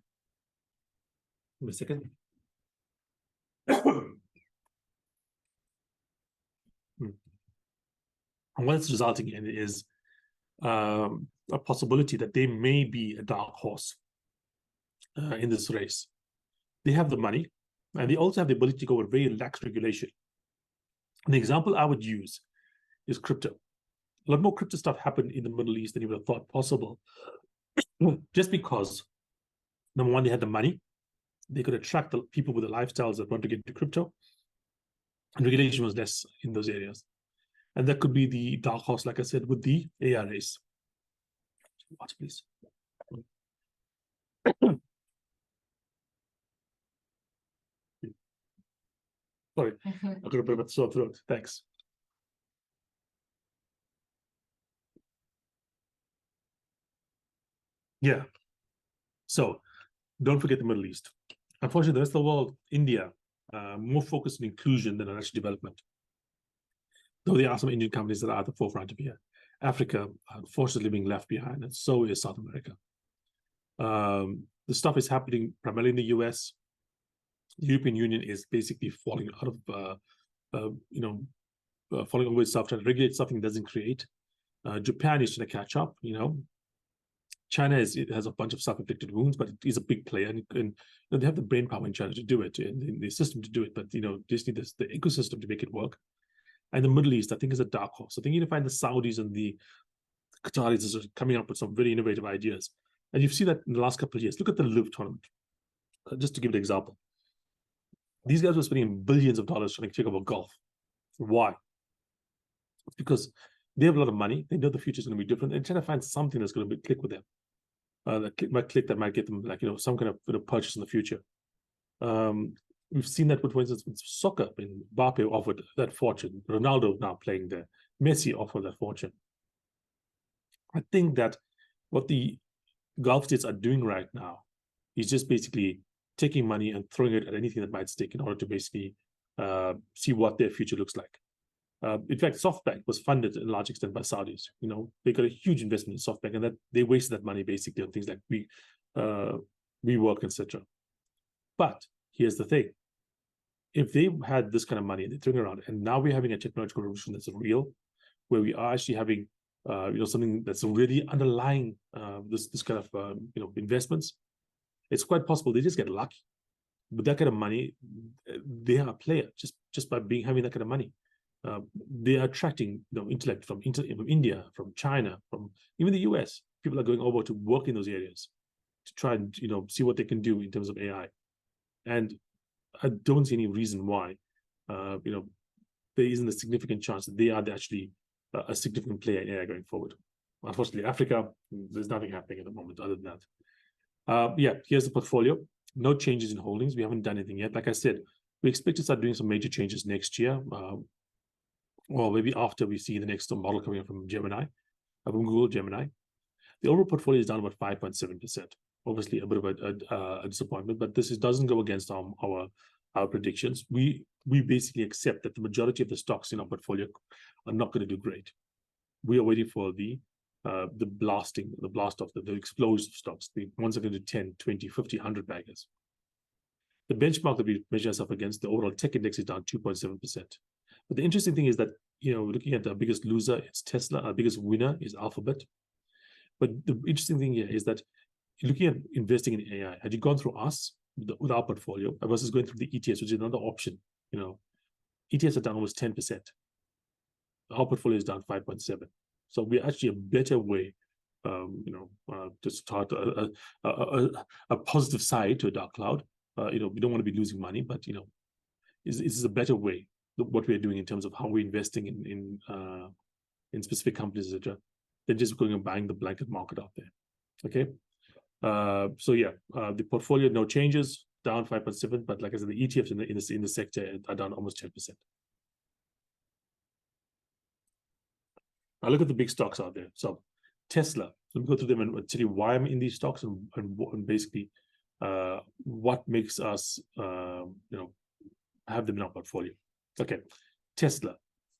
Speaker 1: me a second. And what it's resulting in is a possibility that they may be a dark horse in this race. They have the money, and they also have the ability to go with very lax regulation. And the example I would use is crypto. A lot more crypto stuff happened in the Middle East than you would have thought possible, just because, number one, they had the money. They could attract the people with the lifestyles that want to get into crypto, and regulation was less in those areas. And that could be the dark horse, like I said, with the AI race. Watch, please. Sorry, I got a bit of a sore throat. Thanks. Yeah. So don't forget the Middle East. Unfortunately, the rest of the world, India, more focused on inclusion than on actual development. Though there are some Indian companies that are at the forefront of here. Africa, unfortunately, being left behind, and so is South America. The stuff is happening primarily in the US. The European Union is basically falling out of, falling over itself, trying to regulate something it doesn't create. Japan is trying to catch up, China has a bunch of self-inflicted wounds, but it is a big player, and they have the brain power in China to do it, and the system to do it, but just need the ecosystem to make it work. And the Middle East, I think, is a dark horse. I think you find the Saudis and the Qataris are coming up with some very innovative ideas. And you've seen that in the last couple of years. Look at the Live tournament. Just to give an example. These guys were spending billions of dollars trying to take over golf. Why? It's because they have a lot of money. They know the future is going to be different. And trying to find something that's going to click with them. That might get them, some kind of purchase in the future. We've seen that with, for instance, with soccer. When Mbappe offered that fortune, Ronaldo now playing there, Messi offered that fortune. I think that what the Gulf states are doing right now is just basically taking money and throwing it at anything that might stick in order to basically see what their future looks like. In fact, SoftBank was funded in a large extent by Saudis. They got a huge investment in SoftBank, and that they wasted that money basically on things like WeWork, etc. But here's the thing: if they had this kind of money and they turn around, and now we're having a technological revolution that's real, where we are actually having something that's really underlying this kind of investments, it's quite possible they just get lucky. With that kind of money, they are a player just by having that kind of money. They are attracting intellect from India, from China, from even the US. People are going over to work in those areas to try and see what they can do in terms of AI. And I don't see any reason why there isn't a significant chance that they are actually a significant player in AI going forward. Unfortunately, Africa, there's nothing happening at the moment other than that. Here's the portfolio. No changes in holdings. We haven't done anything yet. Like I said, we expect to start doing some major changes next year, or maybe after we see the next model coming up from Gemini, from Google Gemini. The overall portfolio is down about 5.7%. Obviously, a bit of a disappointment, but this doesn't go against our predictions. We basically accept that the majority of the stocks in our portfolio are not going to do great. We are waiting for the blast off, the explosive stocks, the ones that are going to do 10, 20, 50, 100 baggers. The benchmark that we measure ourselves against, the overall tech index, is down 2.7%. But the interesting thing is that, looking at our biggest loser, it's Tesla. Our biggest winner is Alphabet. But the interesting thing here is that looking at investing in AI, had you gone through us, with our portfolio versus going through the ETFs, which is another option. ETFs are down almost 10%. Our portfolio is down 5.7%. So we're actually a better way, to start a positive side to a dark cloud. We don't want to be losing money, but is a better way what we're doing in terms of how we're investing in specific companies, etc., than just going and buying the blanket market out there. Okay. The portfolio, no changes, down 5.7%, but like I said, the ETFs in the sector are down almost 10%. Now look at the big stocks out there. So Tesla, let me go through them and tell you why I'm in these stocks and basically what makes us have them in our portfolio. Okay, Tesla,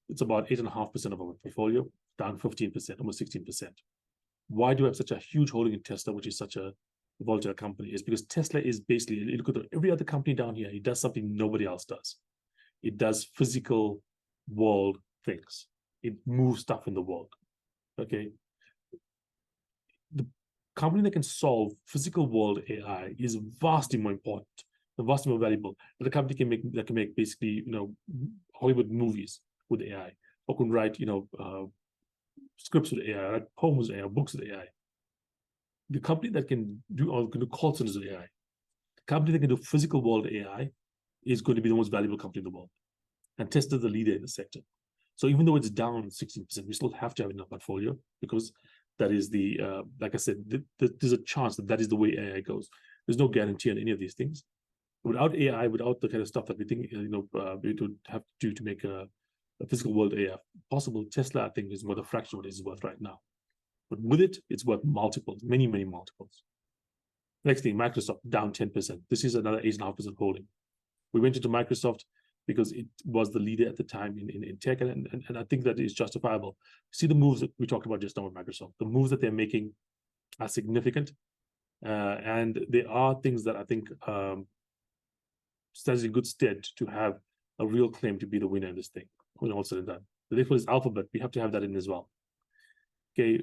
Speaker 1: it's about 8.5% of our portfolio, down 15%, almost 16%. Why do I have such a huge holding in Tesla, which is such a volatile company? Is because Tesla is basically, you look at every other company down here, it does something nobody else does. It does physical world things. It moves stuff in the world. Okay. The company that can solve physical world AI is vastly more important and vastly more valuable. But the company can make basically, Hollywood movies with AI, or can write, scripts with AI, write poems with AI, books with AI. The company that can do call centers with AI, the company that can do physical world AI is going to be the most valuable company in the world. And Tesla is the leader in the sector. So even though it's down 16%, we still have to have it in our portfolio because that is like I said, there's a chance that is the way AI goes. There's no guarantee on any of these things. Without AI, without the kind of stuff that we think, we would have to do to make a physical world AI possible, Tesla, I think, is worth a fraction of what it is worth right now. But with it, it's worth multiples, many, many multiples. Next thing, Microsoft, down 10%. This is another 8.5% holding. We went into Microsoft because it was the leader at the time in tech, and I think that is justifiable. See the moves that we talked about just now with Microsoft. The moves that they're making are significant, and there are things that I think stands in good stead to have a real claim to be the winner in this thing when all said and done. The next one is Alphabet. We have to have that in as well. Okay,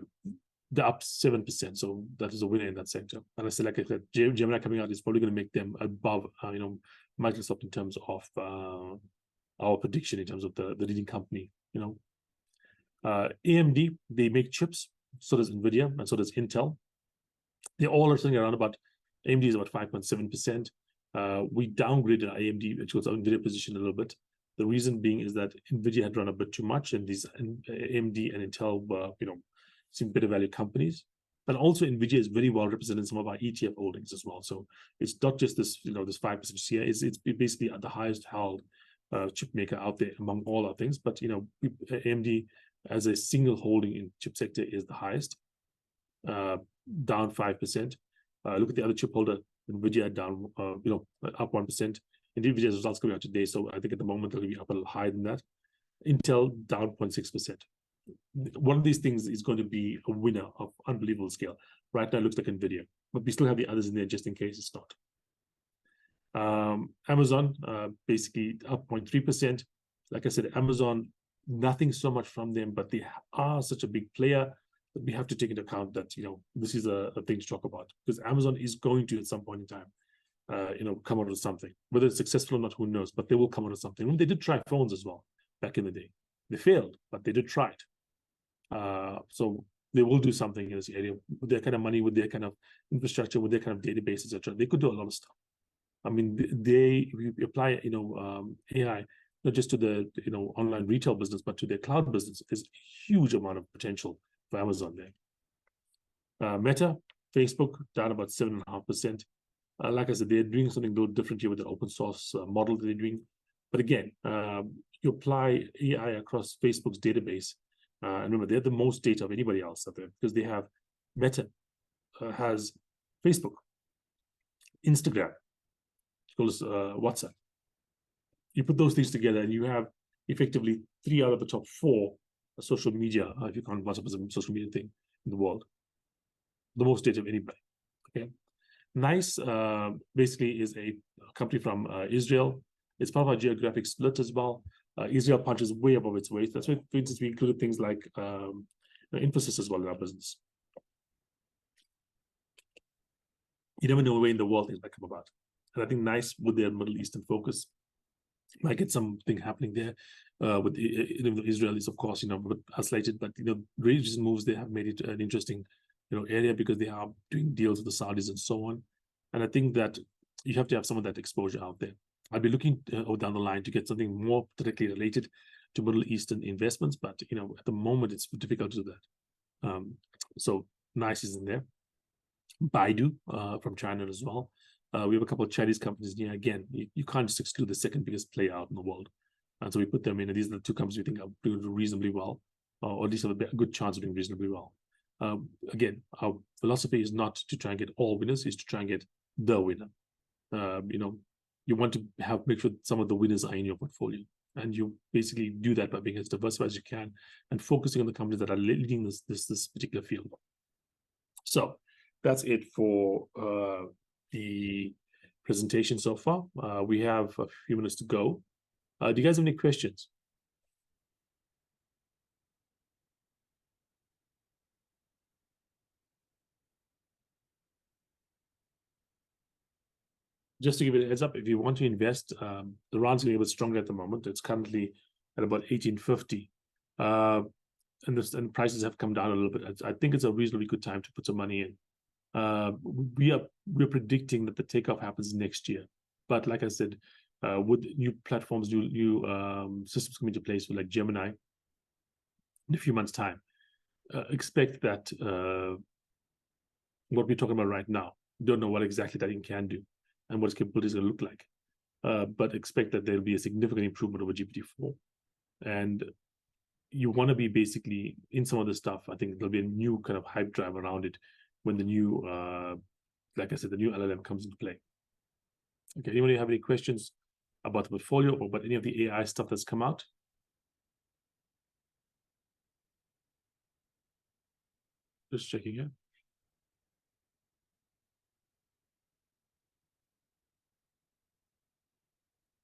Speaker 1: they're up 7%, so that is a winner in that sector. And I said, like I said, Gemini coming out is probably going to make them above, Microsoft in terms of our prediction in terms of the leading company. AMD, they make chips, so does Nvidia, and so does Intel. They all are sitting around about, AMD is about 5.7%. We downgraded our AMD, which was our Nvidia position a little bit. The reason being is that Nvidia had run a bit too much, and these AMD and Intel were, seem better value companies. But also Nvidia is very well represented in some of our ETF holdings as well. So it's not just this, this 5% share. It's basically at the highest held chip maker out there among all our things. But AMD as a single holding in chip sector is the highest, down 5%. Look at the other chip holder, Nvidia, down, up 1%. Nvidia's results coming out today, so I think at the moment they'll be up a little higher than that. Intel down 0.6%. One of these things is going to be a winner of unbelievable scale. Right now it looks like Nvidia, but we still have the others in there just in case it's not. Amazon, basically up 0.3%. Like I said, Amazon, nothing so much from them, but they are such a big player that we have to take into account that, this is a thing to talk about, because Amazon is going to, at some point in time, come out with something. Whether it's successful or not, who knows, but they will come out with something. And they did try phones as well back in the day. They failed, but they did try it. So they will do something in this area with their kind of money, with their kind of infrastructure, with their kind of database, etc. They could do a lot of stuff. I mean, they apply, AI not just to the online retail business, but to their cloud business. There's a huge amount of potential for Amazon there. Meta, Facebook, down about 7.5%. Like I said, they're doing something a little different here with the open source model that they're doing. But again, you apply AI across Facebook's database. And remember, they're the most data of anybody else out there because they have Meta, has Facebook, Instagram, goes WhatsApp. You put those things together and you have effectively 3 out of the top 4 social media, if you count WhatsApp as a social media thing in the world, the most data of anybody. Okay, Nice basically is a company from Israel. It's part of our geographic split as well. Israel punches way above its weight. That's why, for instance, we included things like Infosys as well in our business. You never know where in the world things might come about. And I think NICE, with their Middle Eastern focus, might get something happening there. With the Israelis, of course, isolated, but really recent moves, they have made it an interesting area, because they are doing deals with the Saudis and so on. And I think that you have to have some of that exposure out there. I'd be looking down the line to get something more directly related to Middle Eastern investments, but at the moment it's difficult to do that. So NICE is in there. Baidu from China as well. We have a couple of Chinese companies here. Again, you can't just exclude the second biggest player out in the world. And so we put them in, and these are the two companies we think are doing reasonably well, or at least have a good chance of doing reasonably well. Again, our philosophy is not to try and get all winners, is to try and get the winner. You want to make sure some of the winners are in your portfolio. And you basically do that by being as diversified as you can and focusing on the companies that are leading this particular field. So that's it for the presentation so far. We have a few minutes to go. Do you guys have any questions? Just to give it a heads up, if you want to invest, the rand's getting a bit stronger at the moment. It's currently at about 1850. And prices have come down a little bit. I think it's a reasonably good time to put some money in. We're predicting that the takeoff happens next year. But like I said, with new platforms, new systems coming into place, for like Gemini, in a few months' time, expect that what we're talking about right now, don't know what exactly that thing can do and what its capabilities are going to look like. But expect that there'll be a significant improvement over GPT-4. And you want to be basically in some of the stuff. I think there'll be a new kind of hype drive around it when the new, like I said, the new LLM comes into play. Okay, anybody have any questions about the portfolio or about any of the AI stuff that's come out? Just checking here.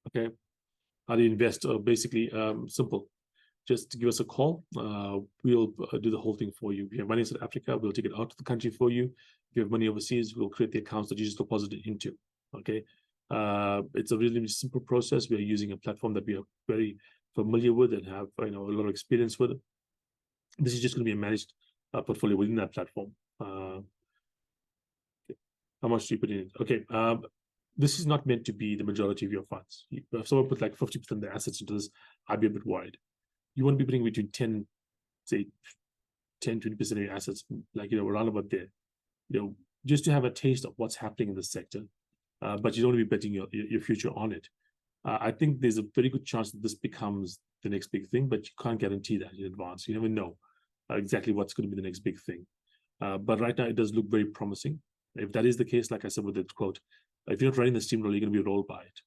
Speaker 1: Okay, how do you invest? Basically, simple. Just give us a call. We'll do the whole thing for you. If you have money in South Africa, we'll take it out to the country for you. If you have money overseas, we'll create the accounts that you just deposit it into. Okay, it's a really simple process. We are using a platform that we are very familiar with and have a lot of experience with. This is just going to be a managed portfolio within that platform. Okay. How much do you put in it? Okay. This is not meant to be the majority of your funds. If someone put like 50% of their assets into this, I'd be a bit worried. You want to be putting between 10, say 10, 20% of your assets, like, around about there, just to have a taste of what's happening in the sector. But you don't want to be betting your future on it. I think there's a very good chance that this becomes the next big thing, but you can't guarantee that in advance. You never know exactly what's going to be the next big thing. But right now, it does look very promising. If that is the case, like I said with the quote, if you're not running the steamroller, you're going to be rolled by it.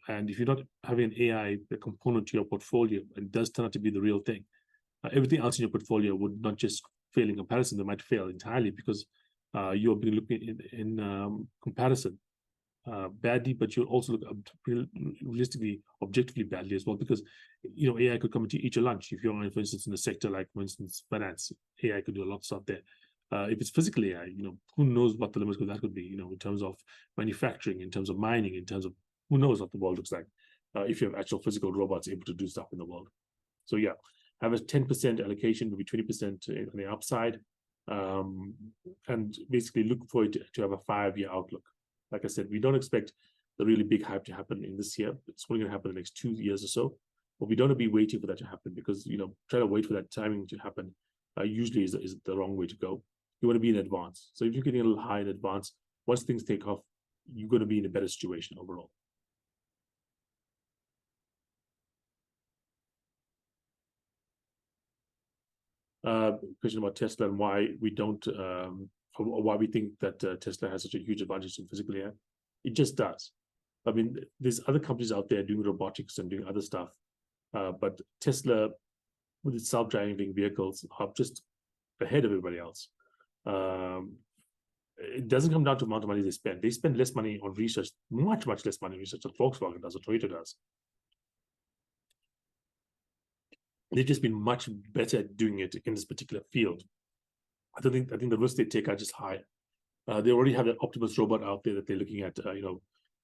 Speaker 1: And if you're not having an AI component to your portfolio, and it does turn out to be the real thing, everything else in your portfolio would not just fail in comparison, they might fail entirely because you're being looking in comparison badly, but you'll also look realistically, objectively badly as well, because AI could come into eat your lunch. If you're, for instance, in a sector like, for instance, finance, AI could do a lot of stuff there. If it's physical AI, who knows what the limits of that could be, in terms of manufacturing, in terms of mining, in terms of who knows what the world looks like, if you have actual physical robots able to do stuff in the world. So yeah, have a 10% allocation, maybe 20% on the upside, and basically look for it to have a 5-year outlook. Like I said, we don't expect the really big hype to happen in this year. It's only going to happen in the next 2 years or so. But we don't want to be waiting for that to happen, because trying to wait for that timing to happen usually is the wrong way to go. You want to be in advance. So if you're getting a little high in advance, once things take off, you're going to be in a better situation overall. Question about Tesla and why we don't, or why we think that Tesla has such a huge advantage in physical AI. It just does. I mean, there's other companies out there doing robotics and doing other stuff, but Tesla, with its self-driving vehicles, are just ahead of everybody else. It doesn't come down to the amount of money they spend. They spend less money on research, much less money on research than Volkswagen does or Toyota does. They've just been much better at doing it in this particular field. I think the risks they take are just higher. They already have that Optimus robot out there that they're looking at. As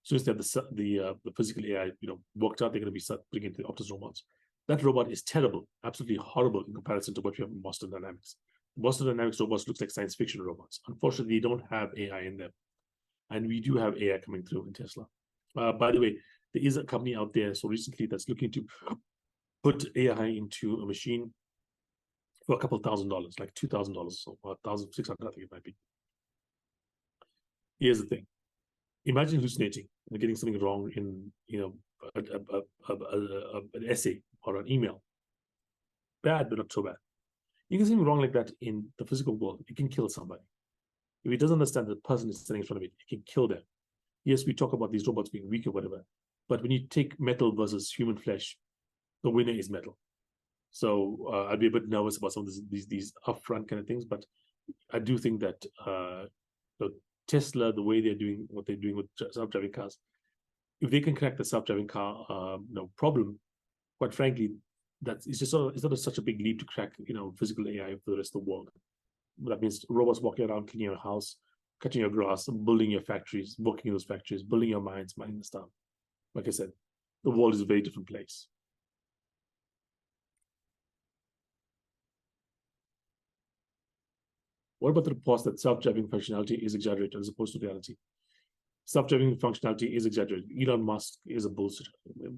Speaker 1: soon as they have the physical AI, worked out, they're going to be bringing into the Optimus robots. That robot is terrible, absolutely horrible in comparison to what we have in Boston Dynamics. Boston Dynamics robots looks like science fiction robots. Unfortunately, they don't have AI in them, and we do have AI coming through in Tesla. By the way, there is a company out there so recently that's looking to put AI into a machine for a couple $1,000s, like $2,000 or $1,600, I think it might be. Here's the thing: imagine hallucinating and getting something wrong in an essay or an email. Bad, but not so bad. You can see something wrong like that in the physical world. It can kill somebody. If he doesn't understand that the person is standing in front of it, it can kill them. Yes, we talk about these robots being weak or whatever, but when you take metal versus human flesh, the winner is metal. So I'd be a bit nervous about some of these upfront kind of things, but I do think that Tesla, the way they're doing what they're doing with self-driving cars, if they can crack the self-driving car problem, quite frankly, it's not such a big leap to crack physical AI for the rest of the world. That means robots walking around, cleaning your house, cutting your grass, building your factories, working in those factories, building your mines, mining the stuff. Like I said, the world is a very different place. What about the reports that self-driving functionality is exaggerated as opposed to reality? Self-driving functionality is exaggerated. Elon Musk is a bullshit,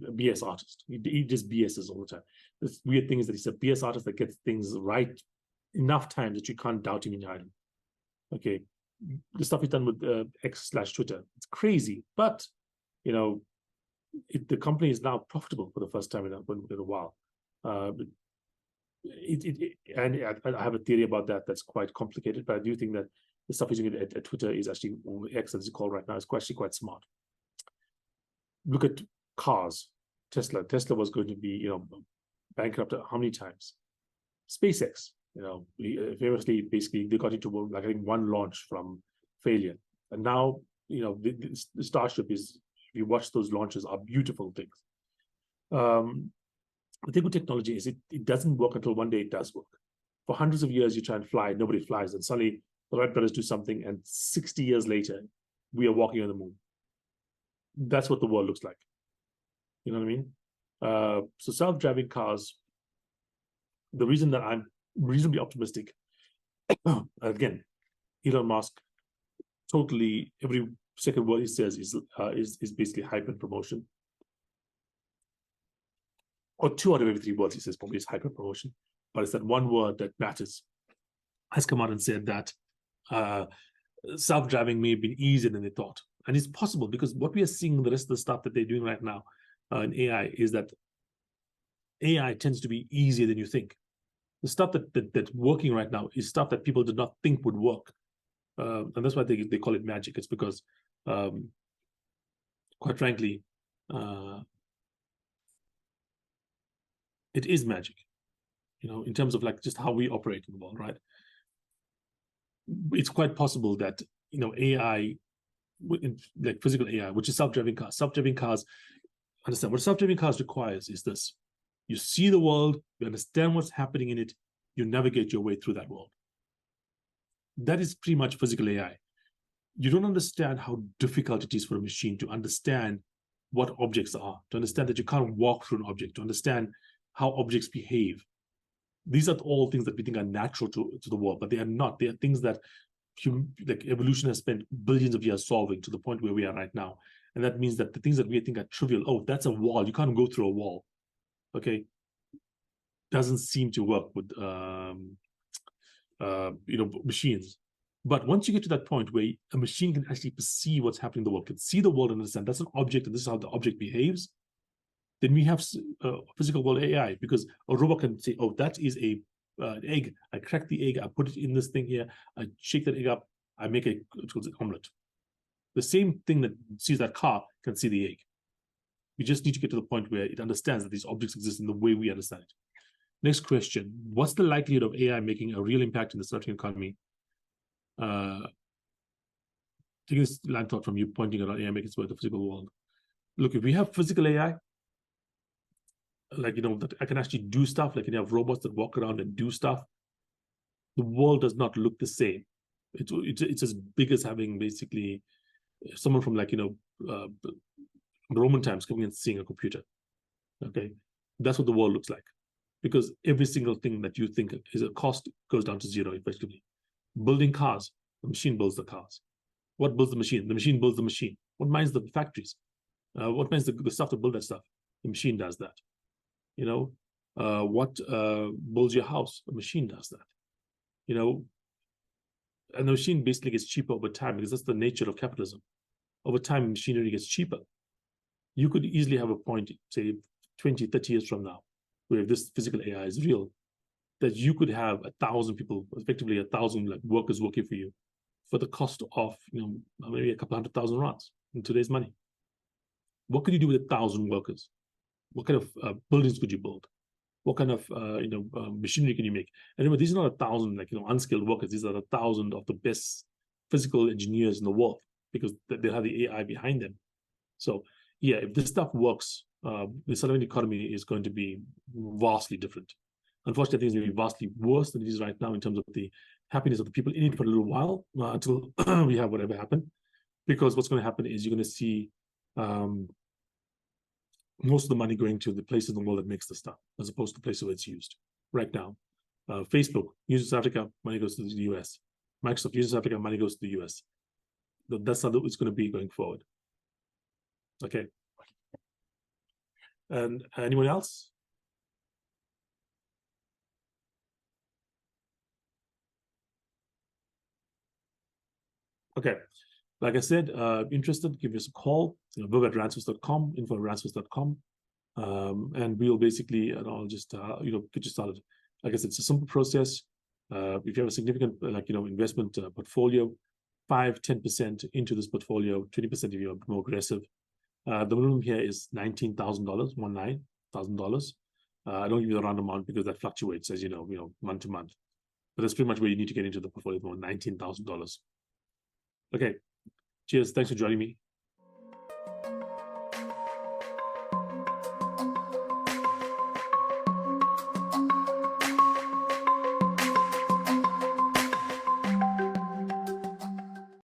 Speaker 1: a BS artist. He just BSs all the time. This weird thing is that he's a BS artist that gets things right enough times that you can't doubt him entirely. Okay, the stuff he's done with X/Twitter, it's crazy, but the company is now profitable for the first time in a while. And I have a theory about that that's quite complicated, but I do think that the stuff he's doing at Twitter is actually, X as it's called right now, is actually quite smart. Look at cars. Tesla was going to be, bankrupt how many times? SpaceX, famously, basically, they got into like I think one launch from failure, and now the Starship is. If you watch those launches, are beautiful things. The thing with technology is it doesn't work until one day it does work. For hundreds of years, you try and fly, nobody flies, and suddenly the Wright brothers do something, and 60 years later, we are walking on the moon. That's what the world looks like. You know what I mean? So self-driving cars, the reason that I'm reasonably optimistic, again, Elon Musk, totally every second word he says is basically hype and promotion. Or 2 out of every 3 words he says probably is hyper promotion, but it's that one word that matters. Has come out and said that self-driving may have been easier than they thought, and it's possible because what we are seeing the rest of the stuff that they're doing right now in AI is that AI tends to be easier than you think. The stuff that's working right now is stuff that people did not think would work, and that's why they call it magic. It's because, quite frankly, it is magic, in terms of like just how we operate in the world, right? It's quite possible that, AI, like physical AI, which is self-driving cars, understand what self-driving cars requires is this: you see the world, you understand what's happening in it, you navigate your way through that world. That is pretty much physical AI. You don't understand how difficult it is for a machine to understand what objects are, to understand that you can't walk through an object, to understand how objects behave. These are all things that we think are natural to the world, but they are not. They are things that like evolution has spent billions of years solving to the point where we are right now. And that means that the things that we think are trivial, oh, that's a wall, you can't go through a wall, okay, doesn't seem to work with machines. But once you get to that point where a machine can actually perceive what's happening in the world, can see the world and understand that's an object and this is how the object behaves, then we have physical world AI, because a robot can say, oh, that is an egg. I crack the egg, I put it in this thing here, I shake that egg up, I make an omelet. The same thing that sees that car can see the egg. We just need to get to the point where it understands that these objects exist in the way we understand it. Next question: what's the likelihood of AI making a real impact in the South African economy? Taking this line thought from you, pointing out AI making its way to the physical world. Look, if we have physical AI, like, that I can actually do stuff, like you have robots that walk around and do stuff, the world does not look the same. It's as big as having basically someone from like Roman times coming and seeing a computer. Okay, that's what the world looks like, because every single thing that you think is a cost goes down to zero effectively. Building cars, the machine builds the cars. What builds the machine? The machine builds the machine. What mines the factories? What mines the stuff to build that stuff? The machine does that. What builds your house? The machine does that. And the machine basically gets cheaper over time, because that's the nature of capitalism. Over time, machinery gets cheaper. You could easily have a point, say 20, 30 years from now, where if this physical AI is real, that you could have 1,000 people, effectively 1,000 like workers working for you, for the cost of maybe a couple $100,000 in today's money. What could you do with 1,000 workers? What kind of buildings could you build? What kind of machinery can you make? And remember, these are not 1,000 unskilled workers. These are 1,000 of the best physical engineers in the world, because they'll have the AI behind them. So yeah, if this stuff works, the South African economy is going to be vastly different. Unfortunately, I think it's going to be vastly worse than it is right now in terms of the happiness of the people in it for a little while, until we have whatever happen. Because what's going to happen is you're going to see most of the money going to the places in the world that makes the stuff, as opposed to the places where it's used. Right now, Facebook uses South Africa, money goes to the US. Microsoft uses South Africa, money goes to the US. That's how it's going to be going forward. Okay. And anyone else? Okay. Like I said, interested, give us a call. Viv@ransfest.com, info@ransfest.com. And we'll basically, I'll just get you started. Like I said, it's a simple process. If you have a significant investment portfolio, 5-10% into this portfolio, 20% if you're more aggressive. The minimum here is $19,000, $19,000. I don't give you the round amount because that fluctuates, as you know, month to month. But that's pretty much where you need to get into the portfolio, more $19,000. Okay. Cheers. Thanks for joining me.